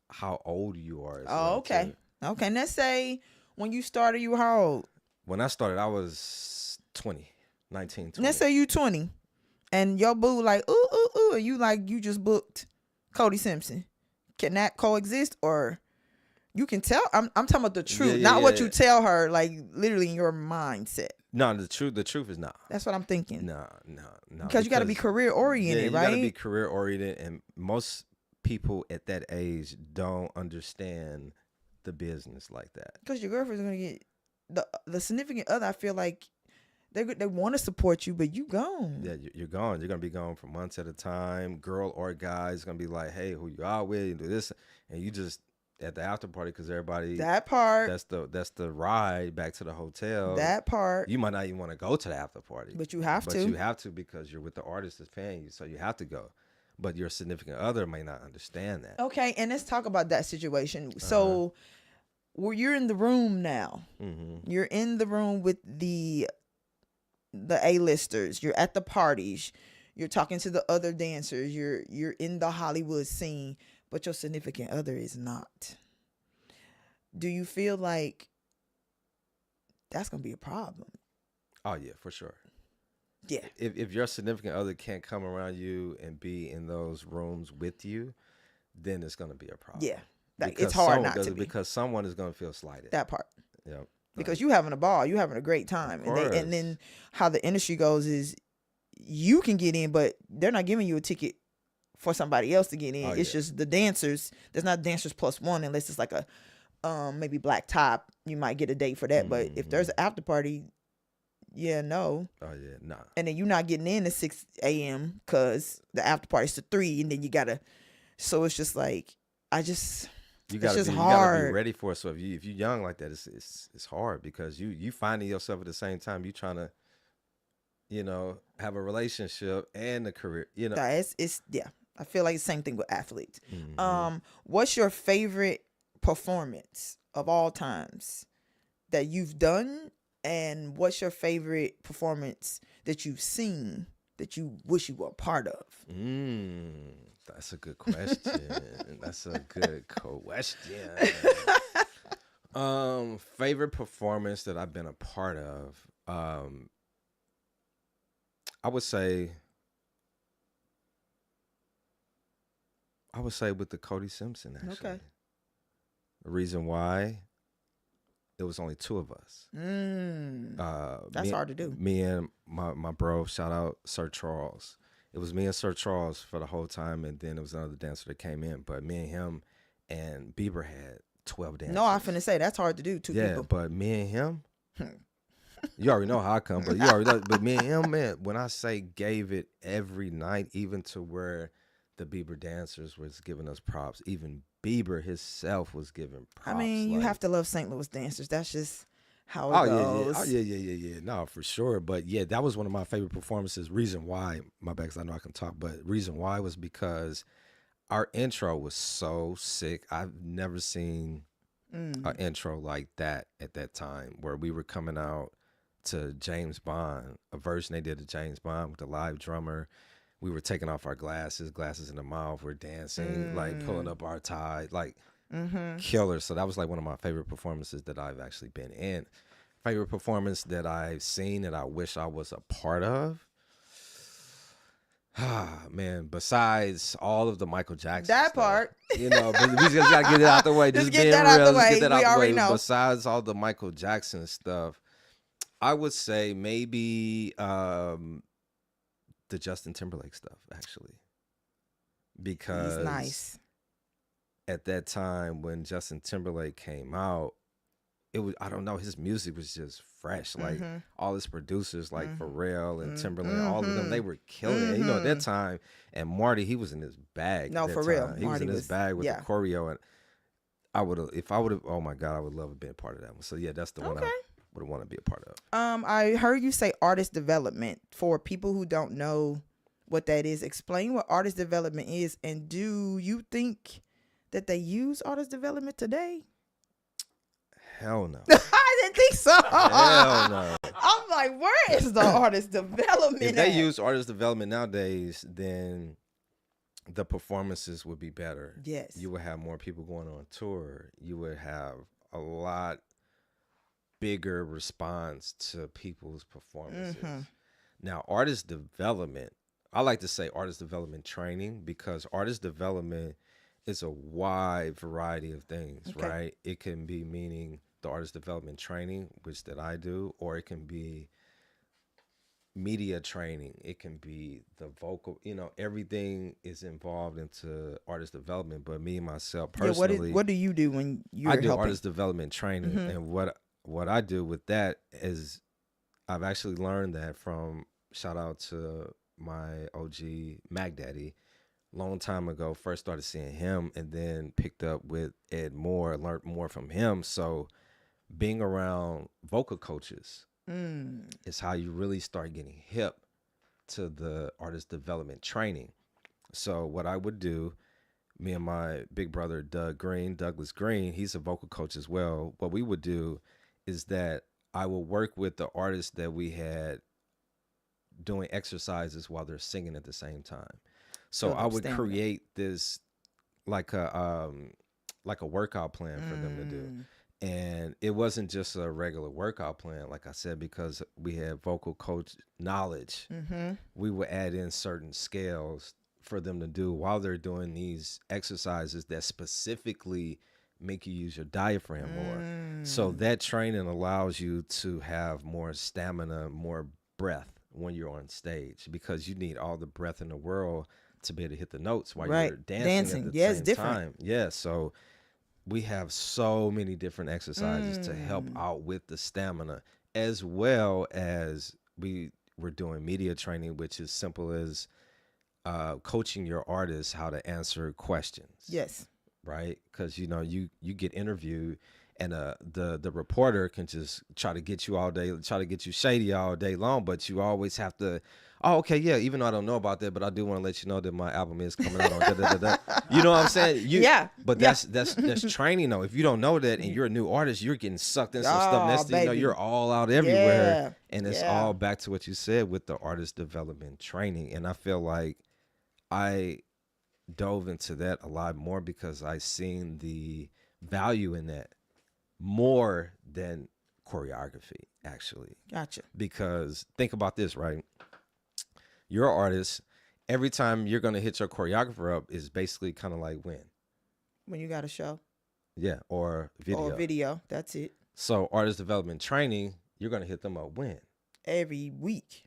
how old you are. Okay. Too. Okay. And let's say when you started, you were how old? When I started, I was 19, 20. Let's say you 20 and your boo like, ooh, and you just booked Cody Simpson. Can that coexist, or you can tell? I'm talking about the truth, not what you tell her, like literally in your mindset. No, the truth is not. That's what I'm thinking. No. Because you got to be career oriented, right? You got to be career oriented, and most people at that age don't understand the business like that. Because your girlfriend's gonna get the significant other. I feel like they want to support you, but you gone. Yeah, you're gone. You're gonna be gone for months at a time. Girl or guy is gonna be like, "Hey, who you out with? You do this," and you just at the after party because everybody. That part. That's the ride back to the hotel. That part. You might not even want to go to the after party, but you have to. But you have to because you're with the artist that's paying you, so you have to go. But your significant other may not understand that. Okay, and let's talk about that situation. So, you're in the room now. Mm-hmm. You're in the room with the A-listers. You're at the parties. You're talking to the other dancers. You're in the Hollywood scene, but your significant other is not. Do you feel like that's gonna be a problem? Oh yeah, for sure. Yeah. If your significant other can't come around you and be in those rooms with you, then it's gonna be a problem. Yeah. Like, it's hard not to be. Because someone is gonna feel slighted. That part. Yep. Because you having a ball, you having a great time, and then how the industry goes is you can get in, but they're not giving you a ticket for somebody else to get in. It's just the dancers. There's not dancers plus one unless it's like a maybe black top, you might get a date for that. But if there's an after party, no. Oh yeah, nah. And then you're not getting in at 6 a.m. because the after party's to 3, and then you gotta. So it's just like it's just you hard. gotta be ready for it. So if you're young like that, it's hard because you finding yourself at the same time. You trying to, have a relationship and a career. It's I feel like the same thing with athletes. What's your favorite performance of all times that you've done, and what's your favorite performance that you've seen that you wish you were a part of? That's a good question. That's a good question. Favorite performance that I've been a part of. I would say with the Cody Simpson, actually. Okay. The reason why, it was only 2 of us. That's hard to do. Me and my bro, shout out Sir Charles. It was me and Sir Charles for the whole time, and then it was another dancer that came in. But me and him and Bieber had 12 dancers. No, I'm finna say that's hard to do. 2 people. Yeah, but me and him, you already know how I come, but you already know. But me and him, man, when I say gave it every night, even to where the Bieber dancers was giving us props, even Bieber himself was giving props. I mean, you have to love St. Louis dancers. That's just how it goes. Yeah. No, for sure. But yeah, that was one of my favorite performances. Reason why, my bad, 'cause I know I can talk, but reason why was because our intro was so sick. I've never seen an intro like that at that time, where we were coming out to James Bond, a version they did of James Bond with the live drummer. We were taking off our glasses in the mouth. We're dancing, like pulling up our tie, like killer. So that was like one of my favorite performances that I've actually been in. Favorite performance that I've seen that I wish I was a part of. Man, besides all of the Michael Jackson that stuff, part, but we just gotta get it out the way. Just get that out the way. Get that we out already the way. know. Besides all the Michael Jackson stuff, I would say maybe the Justin Timberlake stuff, actually, because he's nice. At that time when Justin Timberlake came out, it was, I don't know, his music was just fresh. Like all his producers, like Pharrell and Timberland, all of them, they were killing it. At that time, and Marty, he was in his bag. No, for real, he was in his bag with the choreo, and if I would have, oh my God, I would love to be a part of that one. So yeah, that's the one I would want to be a part of. I heard you say artist development. For people who don't know what that is, explain what artist development is, and do you think that they use artist development today? Hell no. I didn't think so. Hell no. I'm like, where is the artist development? If they use artist development nowadays, then the performances would be better. Yes. You would have more people going on tour. You would have a lot bigger response to people's performances. Now, artist development, I like to say artist development training, because artist development is a wide variety of things, right? It can be meaning the artist development training, which that I do, or it can be media training. It can be the vocal, everything is involved into artist development. But me, myself, personally, what do you do when you're helping? Artist development training. And what I do with that is I've actually learned that from, shout out to my OG Mac Daddy, long time ago. First started seeing him, and then picked up with Ed Moore, learned more from him. So being around vocal coaches is how you really start getting hip to the artist development training. So what I would do, me and my big brother Douglas Green, he's a vocal coach as well. What we would do is that I will work with the artists that we had doing exercises while they're singing at the same time. So I would create this like a workout plan for them to do. And it wasn't just a regular workout plan, like I said, because we had vocal coach knowledge. We would add in certain scales for them to do while they're doing these exercises that specifically make you use your diaphragm more. So that training allows you to have more stamina, more breath when you're on stage, because you need all the breath in the world to be able to hit the notes while you're dancing at the same time. Yeah, so we have so many different exercises to help out with the stamina, as well as we're doing media training, which is simple as coaching your artists how to answer questions. Yes. Right? Because you get interviewed, and the reporter can just try to get you all day, try to get you shady all day long, but you always have to. Oh, okay, yeah. Even though I don't know about that, but I do want to let you know that my album is coming out on da da da da. You know what I'm saying? Yeah. But that's training though. If you don't know that and you're a new artist, you're getting sucked in some stuff. Next thing you know, you're all out everywhere, and it's all back to what you said with the artist development training. And I feel like I dove into that a lot more because I seen the value in that more than choreography, actually. Gotcha. Because think about this, right? You're an artist. Every time you're going to hit your choreographer up is basically kind of like when you got a show. Yeah, or video. Or video. That's it. So artist development training, you're going to hit them up when? Every week.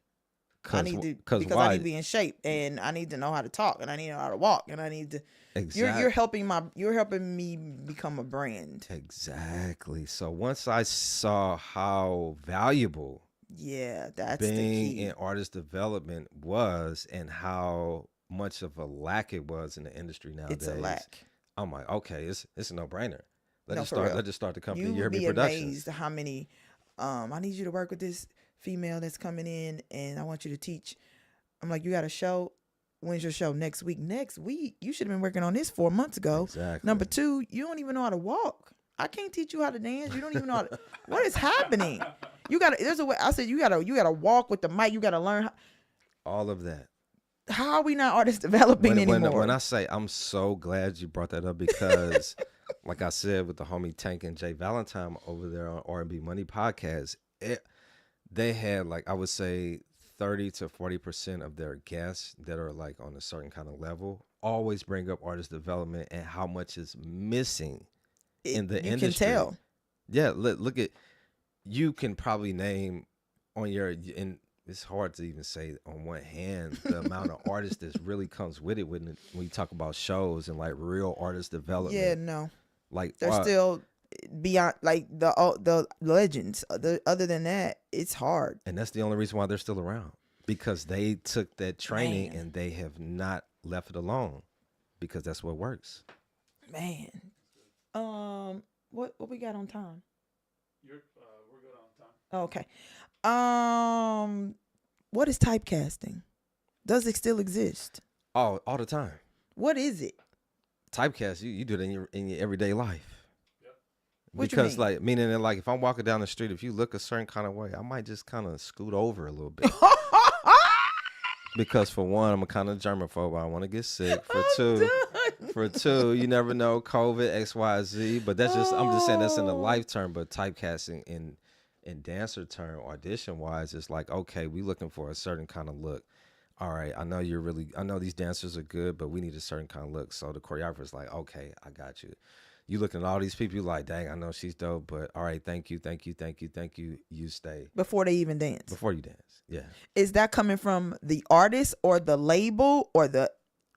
Because I need to be in shape, and I need to know how to talk, and I need to know how to walk, and I need to. Exactly. You're helping me become a brand. Exactly. So once I saw how valuable, that's being the key in artist development was, and how much of a lack it was in the industry nowadays. It's a lack. I'm like, okay, it's a no brainer. Let's just start the company. You Hear would be Me Productions. amazed how many. I need you to work with this female that's coming in, and I want you to teach. I'm like, you got a show. When's your show? Next week. Next week? You should have been working on this 4 months ago. Exactly. Number 2, you don't even know how to walk. I can't teach you how to dance. You don't even know how to. What is happening? You got to. There's a way. I said you got to walk with the mic. You got to learn all of that. How are we not artist developing anymore? When I say, I'm so glad you brought that up, because like I said with the homie Tank and Jay Valentine over there on R&B Money podcast, they had, like, I would say 30 to 40% of their guests that are like on a certain kind of level always bring up artist development and how much is missing in the industry. You can tell. Yeah, look at, you can probably name on your, and it's hard to even say on one hand the amount of artists that really comes with it when you talk about shows and like real artist development. Yeah, no. Like they're still beyond, like, the legends. Other than that, it's hard. And that's the only reason why they're still around, because they took that training and they have not left it alone, because that's what works. Man. What we got on time? We're good on time. Okay. What is typecasting? Does it still exist? Oh, all the time. What is it? Typecast, you do it in your everyday life. What because you mean? like, meaning that, like, if I'm walking down the street, if you look a certain kind of way, I might just kind of scoot over a little bit. Because for one, I'm a kind of germaphobe. I want to get sick. For two, you never know, COVID, X, Y, Z. But that's just, I'm just saying that's in the life term. But typecasting in dancer term, audition wise, it's like, okay, we looking for a certain kind of look. All right, I know these dancers are good, but we need a certain kind of look. So the choreographer's like, okay, I got you. You looking at all these people, you like, dang, I know she's dope, but all right, thank you. You stay. Before they even dance. Before you dance, yeah. Is that coming from the artist or the label or the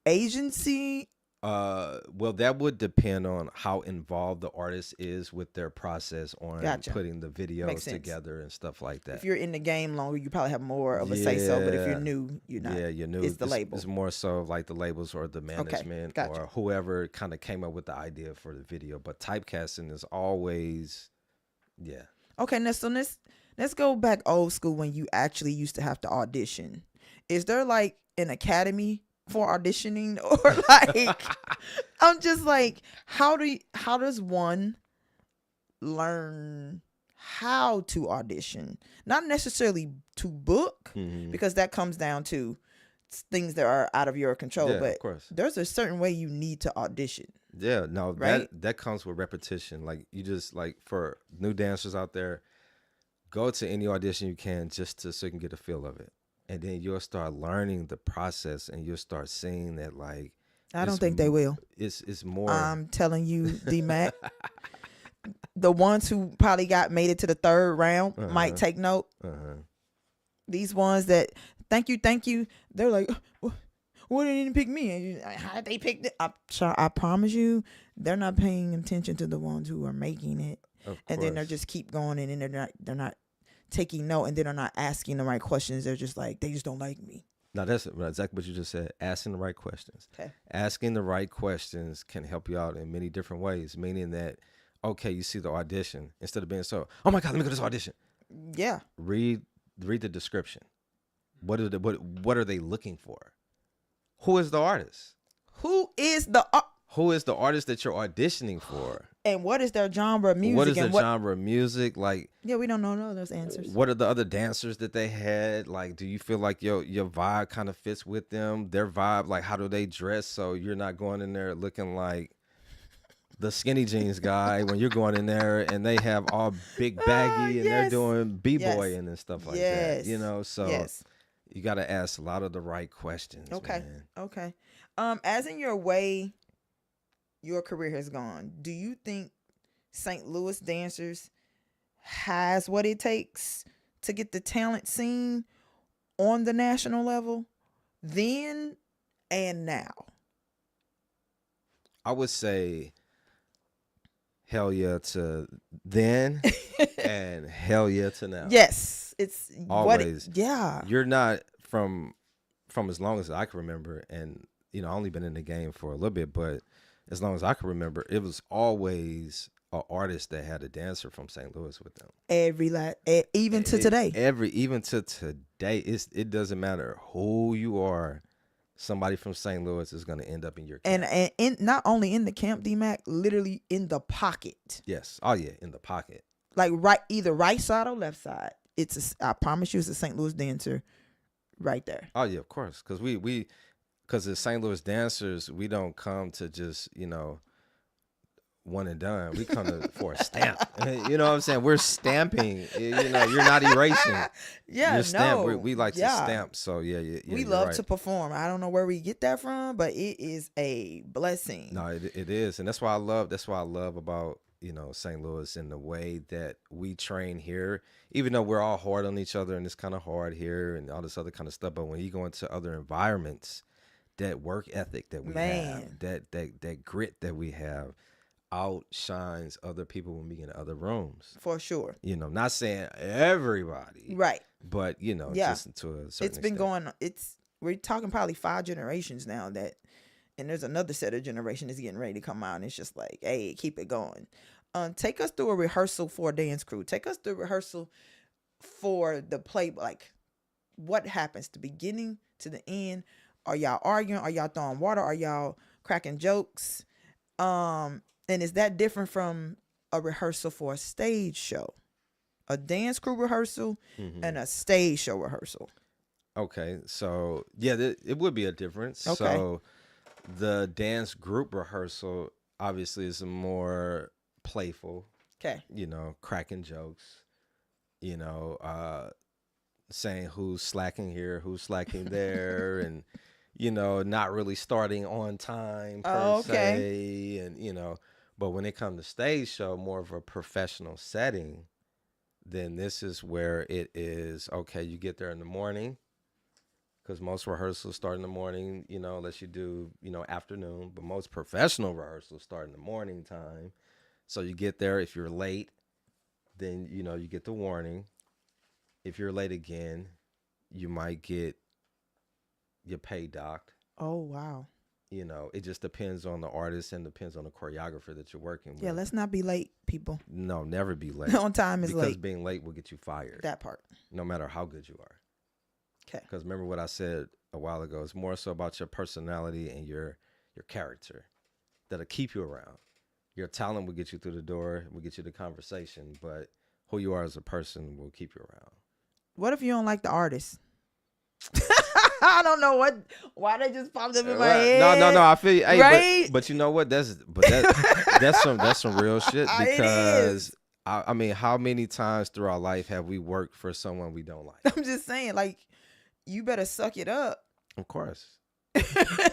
agency? Well, that would depend on how involved the artist is with their process on putting the videos together and stuff like that. If you're in the game longer, you probably have more of a say-so, but if you're new, you're not. Yeah, you're new. It's the label. It's more so like the labels or the management or whoever kind of came up with the idea for the video. But typecasting is always, Okay, now so let's go back old school when you actually used to have to audition. Is there like an academy for auditioning, or like I'm just like, how does one learn how to audition? Not necessarily to book, because that comes down to things that are out of your control, but of course, there's a certain way you need to audition. Yeah, no, right? that comes with repetition. Like, you just, like, for new dancers out there, go to any audition you can just so you can get a feel of it. And then you'll start learning the process, and you'll start seeing that, like, I don't think they will. It's more. I'm telling you, DMac, the ones who probably made it to the third round might take note. These ones that, thank you, they're like, Well, they didn't pick me. And you, how they picked it? I promise you, they're not paying attention to the ones who are making it. And then they're just keep going, and then they're not taking note, and then they're not asking the right questions. They're just like, they just don't like me. No, that's exactly what you just said. Asking the right questions. Okay. Asking the right questions can help you out in many different ways, meaning that, okay, you see the audition, instead of being so, oh my God, let me go to this audition. Yeah. Read the description. What are they looking for? Who is the artist? Who is the artist that you're auditioning for? And what is their genre of music? What is their genre of music? Like, yeah, we don't know those answers. What are the other dancers that they had? Like, do you feel like your vibe kind of fits with them? Their vibe, like, how do they dress? So you're not going in there looking like the skinny jeans guy when you're going in there and they have all big baggy and they're doing b-boying and stuff like that. You know, so you got to ask a lot of the right questions. Okay. Man. Okay. As in your way your career has gone, do you think St. Louis dancers has what it takes to get the talent seen on the national level then and now? I would say hell yeah to then and hell yeah to now. Yes. It's always. Yeah. You're not from as long as I can remember, and you know, I only been in the game for a little bit, but as long as I can remember, it was always an artist that had a dancer from St. Louis with them. Even to today. Even to today, it doesn't matter who you are. Somebody from St. Louis is going to end up in your camp. And not only in the camp, DMac, literally in the pocket. Yes. Oh yeah, in the pocket. Like either right side or left side. I promise you, it's a St. Louis dancer right there. Oh yeah, of course, because because as St. Louis dancers, we don't come to just, you know, one and done. We come for a stamp. You know what I'm saying? We're stamping. You know, you're not erasing. Yeah, we like to stamp. So yeah, we love to perform. I don't know where we get that from, but it is a blessing. No, it is, and that's why I love about, you know, St. Louis and the way that we train here. Even though we're all hard on each other and it's kind of hard here and all this other kind of stuff, but when you go into other environments, that work ethic that we have, that grit that we have, outshines other people when we get in other rooms. For sure. You know, not saying everybody. Right. But, you know, just to a certain It's been going, we're talking probably 5 generations now and there's another set of generations that's getting ready to come out, and it's just like, hey, keep it going. Take us through a rehearsal for a dance crew. Take us through a rehearsal for the play. Like, what happens the beginning to the end? Are y'all arguing? Are y'all throwing water? Are y'all cracking jokes? And is that different from a rehearsal for a stage show? A dance crew rehearsal and a stage show rehearsal. Okay, so yeah, it would be a difference. Okay. So the dance group rehearsal obviously is more playful. Okay. You know, cracking jokes. You know, saying who's slacking here, who's slacking there, and you know, not really starting on time per se, and you know. But when it comes to stage show, more of a professional setting, then this is where it is, okay, you get there in the morning, because most rehearsals start in the morning, you know, unless you do, you know, afternoon. But most professional rehearsals start in the morning time. So you get there. If you're late, then, you know, you get the warning. If you're late again, you might get your pay docked. Oh, wow. You know, it just depends on the artist and depends on the choreographer that you're working with. Yeah, let's not be late, people. No, never be late. On time is late. Because being late will get you fired. That part. No matter how good you are. Okay. Because remember what I said a while ago, it's more so about your personality and your character that'll keep you around. Your talent will get you through the door, will get you the conversation, but who you are as a person will keep you around. What if you don't like the artist? I don't know why they just popped up in my head. No. I feel you. Hey, right? but you know what? That's some real shit, because I mean, how many times through our life have we worked for someone we don't like? I'm just saying, like, you better suck it up. Of course.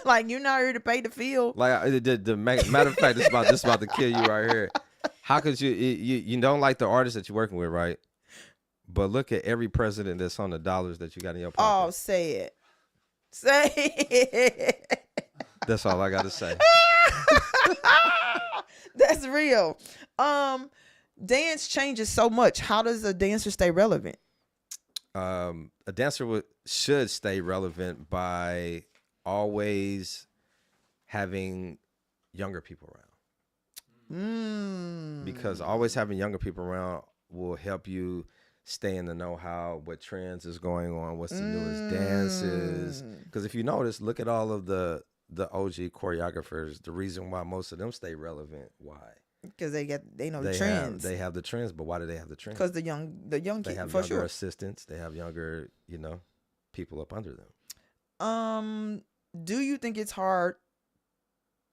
Like, you're not here to pay the field. Like the matter of fact, this about to kill you right here. How could you don't like the artist that you're working with, right? But look at every president that's on the dollars that you got in your pocket. Oh, say it. Say it. That's all I got to say. That's real. Dance changes so much. How does a dancer stay relevant? A dancer should stay relevant by always having younger people around. Because always having younger people around will help you stay in the know-how, what trends is going on, what's the newest dances. Because if you notice, look at all of the OG choreographers. The reason why most of them stay relevant, why? Because they know the trends. They have the trends, but why do they have the trends? Because the young they kids, have for younger sure. assistants. They have younger, people up under them. Do you think it's hard?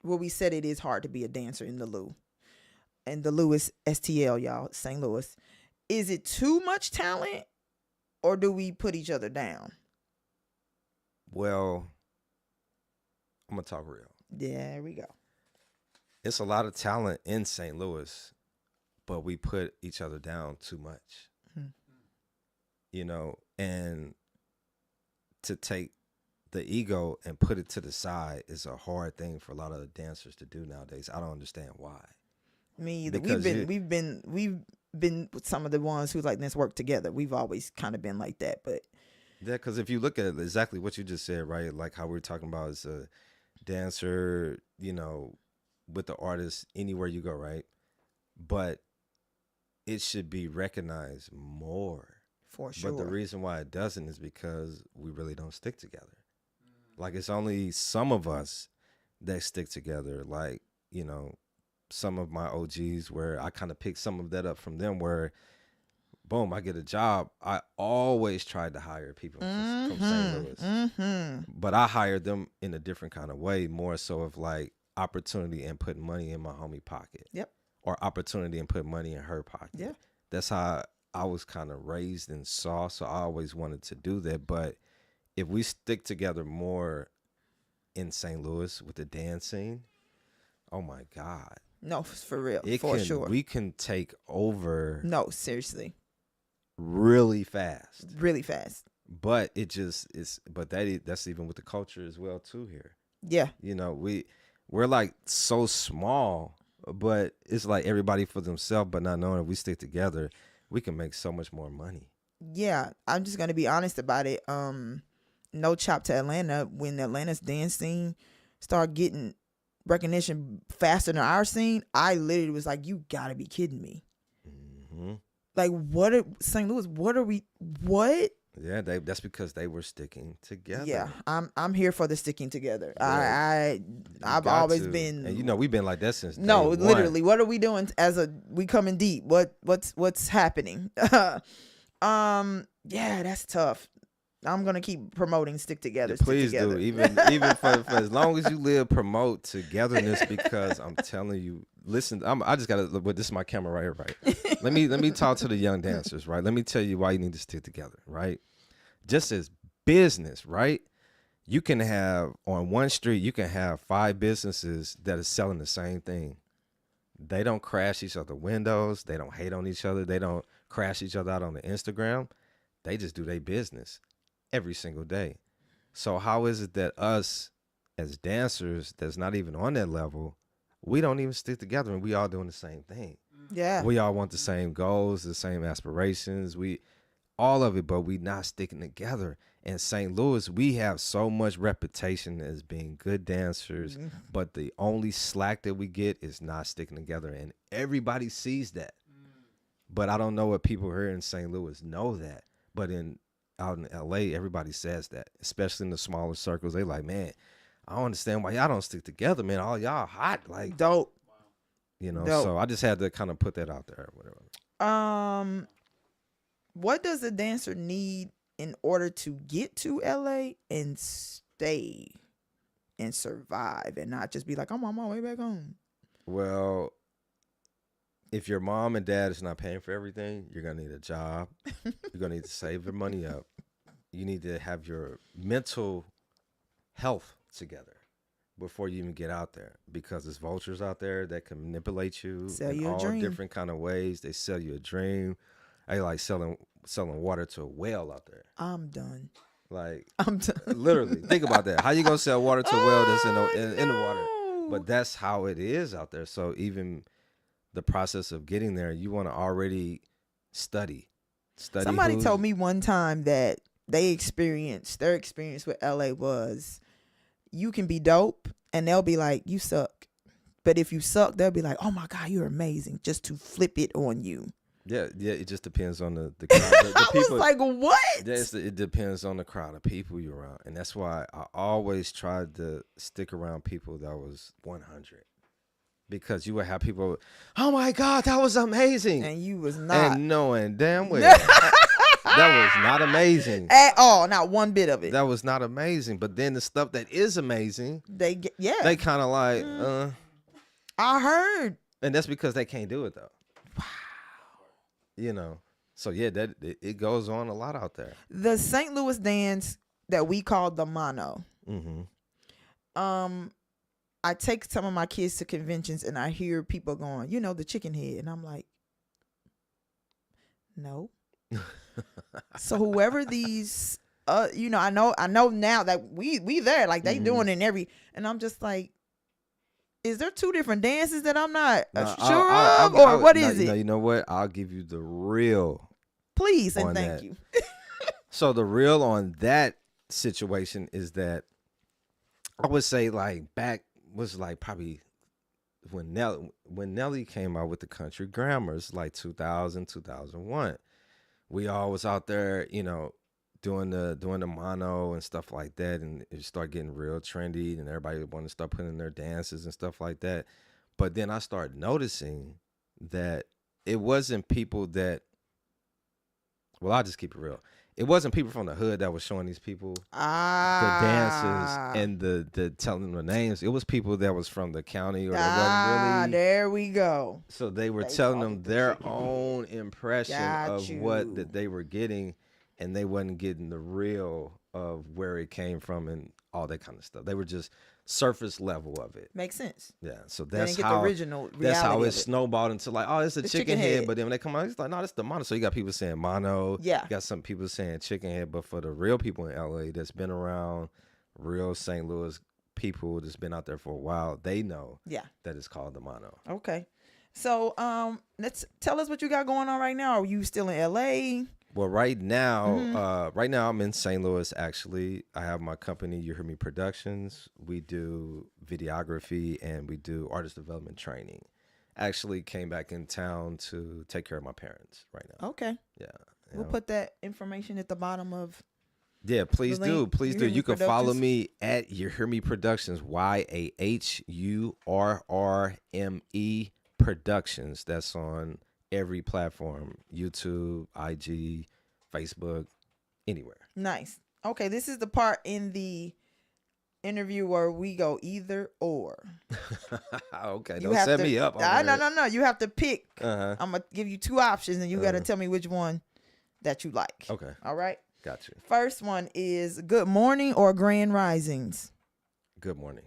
Well, we said it is hard to be a dancer in the Lou. And the Lou is STL, y'all, St. Louis. Is it too much talent, or do we put each other down? Well, I'm going to talk real. Yeah, there we go. It's a lot of talent in St. Louis, but we put each other down too much. And to take the ego and put it to the side is a hard thing for a lot of dancers to do nowadays. I don't understand why. Me either. Because we've been with some of the ones who let's work together. We've always kind of been like that, but yeah, because if you look at exactly what you just said, right, like how we're talking about as a dancer, with the artist anywhere you go, right? But it should be recognized more. For sure. But the reason why it doesn't is because we really don't stick together. Like, it's only some of us that stick together. Like, some of my OGs where I kind of picked some of that up from them where, boom, I get a job. I always tried to hire people from St. Louis. But I hired them in a different kind of way, more so of like opportunity and putting money in my homie pocket. Yep. Or opportunity and put money in her pocket. Yeah. That's how I was kind of raised and saw, so I always wanted to do that. But if we stick together more in St. Louis with the dance scene, oh my God. No, for real. Sure. We can take over. No, seriously. Really fast. Really fast. But it just is, but that's even with the culture as well too here. Yeah. We're like so small, but it's like everybody for themselves, but not knowing if we stick together, we can make so much more money. Yeah, I'm just gonna be honest about it. No chop to Atlanta. When Atlanta's dance scene started getting recognition faster than our scene, I literally was like, "You gotta be kidding me!" Like, St. Louis? What? Yeah, that's because they were sticking together. Yeah, I'm here for the sticking together. Yeah. I've always been, and we've been like that since day literally. one. What are we doing we coming deep? What's happening? Yeah, that's tough. I'm gonna keep promoting stick together. Yeah, please do. Even for as long as you live, promote togetherness, because I'm telling you, listen, I just gotta look. This is my camera right here, right? Let me talk to the young dancers, right? Let me tell you why you need to stick together, right? Just as business, right? You can have on one street, you can have 5 businesses that are selling the same thing. They don't crash each other windows. They don't hate on each other. They don't crash each other out on the Instagram. They just do their business every single day. So how is it that us as dancers that's not even on that level, we don't even stick together and we all doing the same thing? Yeah. We all want the same goals, the same aspirations, all of it, but we not sticking together. In St. Louis, we have so much reputation as being good dancers, but the only slack that we get is not sticking together, and everybody sees that. But I don't know what people here in St. Louis know that, but out in LA, everybody says that, especially in the smaller circles. They like, man, I don't understand why y'all don't stick together, man. All y'all hot, like dope. Dope. So I just had to kind of put that out there or whatever. What does a dancer need in order to get to LA and stay and survive and not just be like, I'm on my way back home? Well, if your mom and dad is not paying for everything, you're going to need a job. You're going to need to save your money up. You need to have your mental health together before you even get out there, because there's vultures out there that can manipulate you in all different kind of ways. They sell you a dream. I like selling water to a whale out there. I'm done. Like, I'm literally, think about that. How you gonna sell water to a well that's in the water? no. But that's how it is out there. So even the process of getting there, you want to already study. Somebody told me one time that their experience with LA was, you can be dope and they'll be like, you suck. But if you suck, they'll be like, oh my God, you're amazing, just to flip it on you. Yeah, it just depends on the crowd. The people, I was like, what? It depends on the crowd of people you're around. And that's why I always tried to stick around people that was 100. Because you would have people, oh my God, that was amazing. And you was not. And knowing damn well that was not amazing. At all, not one bit of it. That was not amazing. But then the stuff that is amazing, they kind of like, I heard. And that's because they can't do it though. Wow. You know. So yeah, it goes on a lot out there. The St. Louis dance that we call the mono. Mm-hmm. I take some of my kids to conventions and I hear people going, the chicken head. And I'm like, no. So whoever these, I know now that we there, like they doing it in every, and I'm just like, is there two different dances that I'm not sure of? Or what is it? No, you know what? I'll give you the real. Please and thank you. So the real on that situation is that I would say like back was like probably when Nelly came out with the Country Grammars, like 2000, 2001. We all was out there, doing the mono and stuff like that, and it started getting real trendy, and everybody wanted to start putting in their dances and stuff like that. But then I started noticing that it wasn't people that, well, I'll just keep it real. It wasn't people from the hood that was showing these people the dances and the telling them the names. It was people that was from the county or that wasn't really. There we go. So they were telling them their own impression of what that they were getting, and they wasn't getting the real of where it came from and all that kind of stuff. They were just surface level of it. Makes sense. Yeah, so they that's didn't how get the original reality. That's how it it snowballed into like, oh, it's a chicken head. But then when they come out, it's like, no, it's the mono. So you got people saying mono. Yeah. You got some people saying chicken head. But for the real people in LA that's been around, real St. Louis people that's been out there for a while, they know that it's called the mono. Okay. So let's tell us what you got going on right now. Are you still in LA? Well, right now, I'm in St. Louis. Actually, I have my company, You Hear Me Productions. We do videography and we do artist development training. Actually, came back in town to take care of my parents right now. Okay. Yeah. We'll put that information at the bottom of. Yeah, please do. Please do. You can follow me at You Hear Me Productions. YAHURRME Productions. That's on every platform, YouTube, IG, Facebook, anywhere. Nice. Okay, this is the part in the interview where we go either or. Okay, don't set me up. No. You have to pick. Uh-huh. I'm going to give you two options, and you got to tell me which one that you like. Okay. All right? Got you. First one is Good Morning or Grand Risings? Good morning.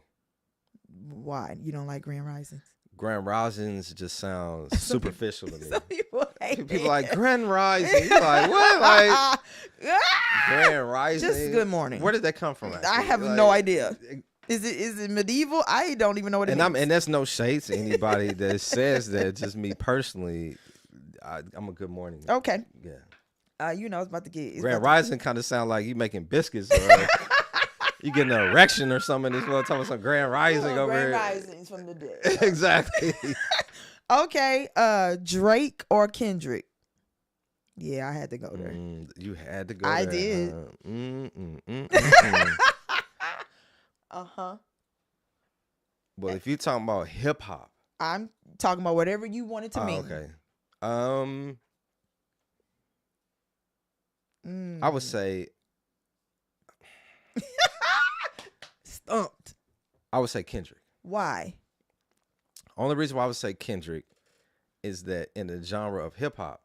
Why? You don't like Grand Risings? Grand Risings just sounds superficial to me. Some people hate People like Grand Rising. You're like, what? Like Grand Rising. Just Good Morning. Where did that come from? Actually? I have no idea. Is it medieval? I don't even know what it means. And that's no shade to anybody that says that. Just me personally, I'm a Good Morning. Okay. Yeah. I was about to get Grand Rising kind of sound like you making biscuits or you getting an erection or something. This one talking about some Grand Rising over here. Grand Risings from the dead. Exactly. Okay. Drake or Kendrick? Yeah, I had to go there. You had to go I there. did. Uh-huh. Well, if you're talking about hip hop. I'm talking about whatever you want it to mean. Okay. I would say stumped. I would say Kendrick. Why? Only reason why I would say Kendrick is that in the genre of hip hop,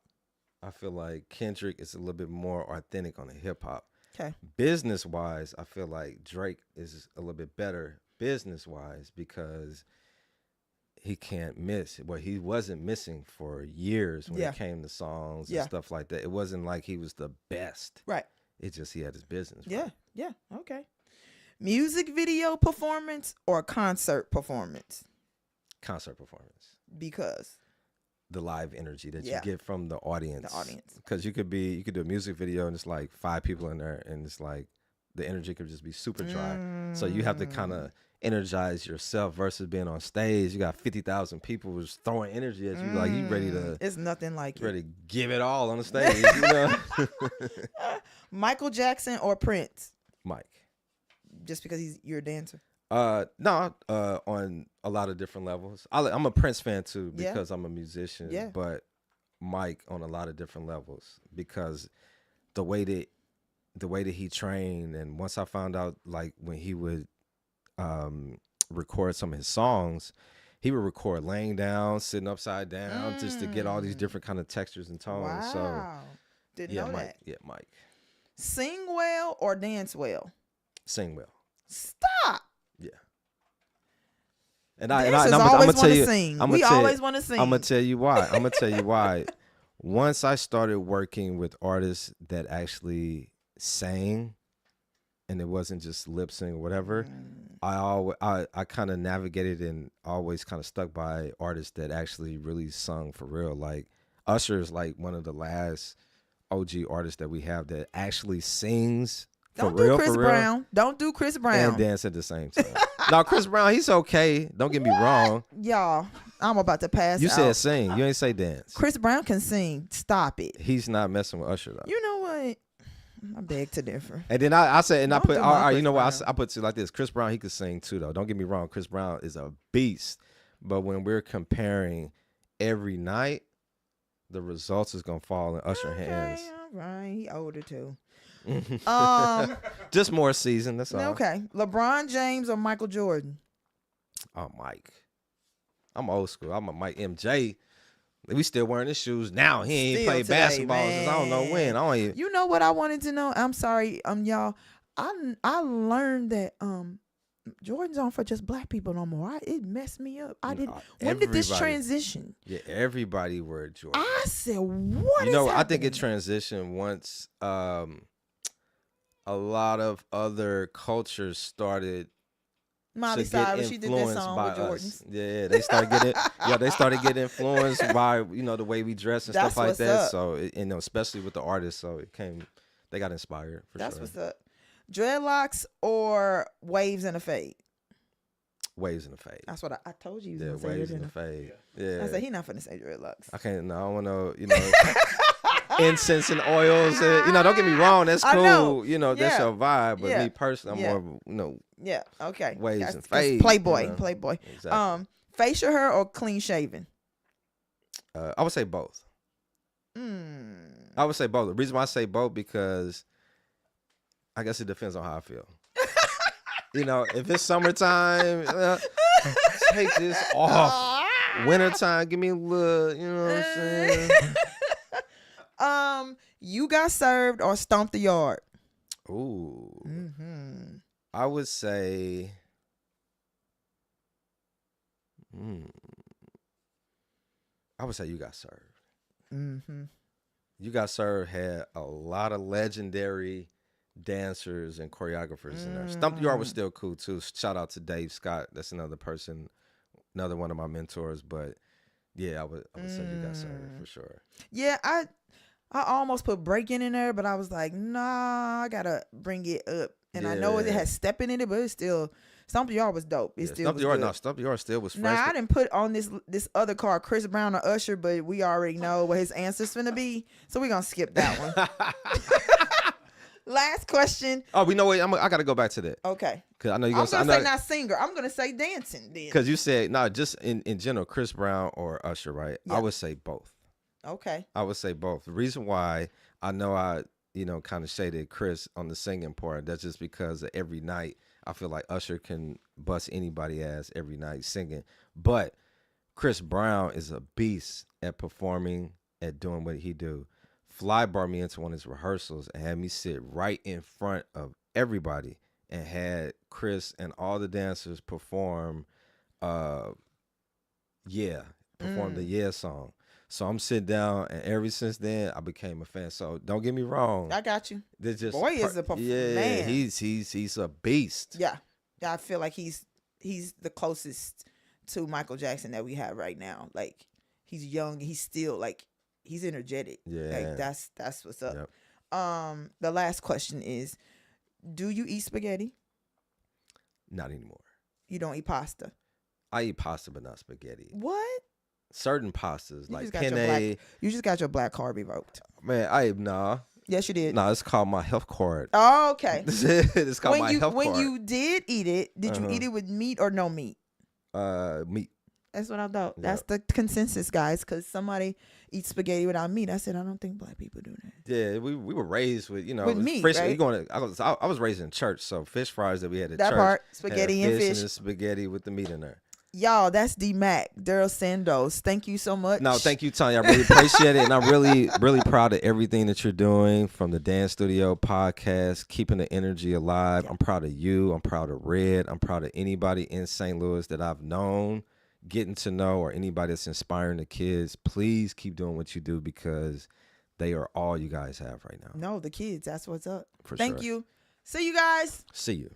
I feel like Kendrick is a little bit more authentic on the hip hop. Okay. Business wise, I feel like Drake is a little bit better business wise because he can't miss. Well, he wasn't missing for years when it came to songs and stuff like that. It wasn't like he was the best. Right. It just he had his business. Yeah, yeah, okay. Music video performance or concert performance? Concert performance. Because the live energy that you get from the audience. The audience. Because you could do a music video and it's like 5 people in there and it's like the energy could just be super dry. So you have to kind of energize yourself versus being on stage. You got 50,000 people just throwing energy at you. Like you ready to. It's nothing like ready to give it all on the stage. You know? Michael Jackson or Prince? Mike. Just because you're a dancer? No, on a lot of different levels. I'm a Prince fan too because I'm a musician. Yeah. But Mike on a lot of different levels because the way that he trained, and once I found out like when he would record some of his songs, he would record laying down, sitting upside down, just to get all these different kind of textures and tones. Wow. So didn't know Mike, that. Yeah, Mike. Sing well or dance well? Sing well. Stop. Yeah. And I'm always gonna tell you, sing. We always want to sing. I'm gonna tell you why. Once I started working with artists that actually sang, and it wasn't just lip sync or whatever, I kind of navigated and always kind of stuck by artists that actually really sung for real. Like Usher is like one of the last OG artists that we have that actually sings. Don't do Chris Brown. Don't do Chris Brown. And dance at the same time. No, Chris Brown, he's okay. Don't get me wrong. Y'all, I'm about to pass You out. said sing. You ain't say dance. Chris Brown can sing. Stop it. He's not messing with Usher, though. You know what? I beg to differ. And then I said, and Don't I put, do all right, Chris you know what? Brown. I put it like this. Chris Brown, he could sing too, though. Don't get me wrong. Chris Brown is a beast. But when we're comparing every night, the results is going to fall in Usher's hands. All right. He older too. Just more seasoned, that's all. Okay. LeBron James or Michael Jordan? Oh, Mike. I'm old school. I'm a Mike MJ. We still wearing his shoes now. He ain't Still played today, basketball since I don't know when. I don't even. You know what I wanted to know? I'm sorry, y'all. I learned that Jordans aren't for just black people no more. It messed me up. I didn't. When did this transition? Yeah, everybody wear Jordans. I said, what? You know, is I think it happening? transitioned once a lot of other cultures started Miley to get Cyrus, she did that influenced song by with us. Jordans. Yeah, they started getting they started getting influenced by the way we dress and That's stuff like what's that. up. So especially with the artists, so they got inspired for That's sure. what's up. Dreadlocks or waves and a fade? Waves in the fade. That's what I told you. Yeah, Was gonna say waves dreadlocks. in the fade. Yeah. I said he not finna say dreadlocks. I can't. No, I don't want to. Incense and oils. Don't get me wrong. That's I cool. know. That's Yeah. your vibe. But Yeah. me personally, I'm more of Yeah. Okay. waves That's- and that's fade. Playboy. Playboy. Exactly. Facial hair or clean shaven? I would say both. I would say both. The reason why I say both because I guess it depends on how I feel. If it's summertime, take this off. Wintertime, give me a little, you know what I'm saying? You got served or stomped the yard? Ooh. Mm-hmm. I would say you got served. Mm-hmm. You Got Served had a lot of legendary dancers and choreographers in there. Stump the Yard was still cool too. Shout out to Dave Scott. That's another one of my mentors. But yeah, I would say You Got Served for sure. Yeah, I almost put breaking in there, but I was like, nah, I gotta bring it up. And I know it had stepping in it, but it's still Stump the Yard was dope. It still Stump was the Yard, good. no, Stump the Yard still was fresh. Now I didn't put on this other card, Chris Brown or Usher, but we already know what his answer's finna be, so we're gonna skip that one. Last question. Oh, we know what? I gotta go back to that. Okay. Cause I know you're I'm gonna gonna say not singer. I'm gonna say dancing then. Because you said no, just in general, Chris Brown or Usher, right? Yeah. I would say both. Okay. I would say both. The reason why I know I kind of shaded Chris on the singing part, that's just because of every night I feel like Usher can bust anybody ass every night singing. But Chris Brown is a beast at performing, at doing what he do. Fly brought me into one of his rehearsals and had me sit right in front of everybody and had Chris and all the dancers perform the Yeah song. So I'm sitting down, and ever since then, I became a fan. So don't get me wrong. I got you. Just Boy is a man. He's a beast. Yeah, I feel like he's the closest to Michael Jackson that we have right now. Like he's young, he's still like he's energetic. Yeah, like that's what's up. Yep. The last question is, do you eat spaghetti? Not anymore. You don't eat pasta? I eat pasta, but not spaghetti. What? Certain pastas like penne. You just got your black card revoked. Man, nah. Yes, you did. Nah, it's called my health card. Oh, okay. It's called my health card. When you did eat it, did you eat it with meat or no meat? Meat. That's what I thought. Yep. That's the consensus, guys. Because somebody eats spaghetti without meat. I said, I don't think black people do that. Yeah, we were raised with with meat, fish, right? I was raised in church, so fish fries that we had at that church. Part, spaghetti and fish. And spaghetti with the meat in there. Y'all, that's DMac, Daryl Sandos. Thank you so much. No, thank you, Tonya. I really appreciate it. And I'm really, really proud of everything that you're doing from the Dance Studio podcast, keeping the energy alive. Yeah. I'm proud of you. I'm proud of Red. I'm proud of anybody in St. Louis that I've known, getting to know, or anybody that's inspiring the kids. Please keep doing what you do because they are all you guys have right now. No, the kids. That's what's up. For Thank sure. you. See you guys. See you.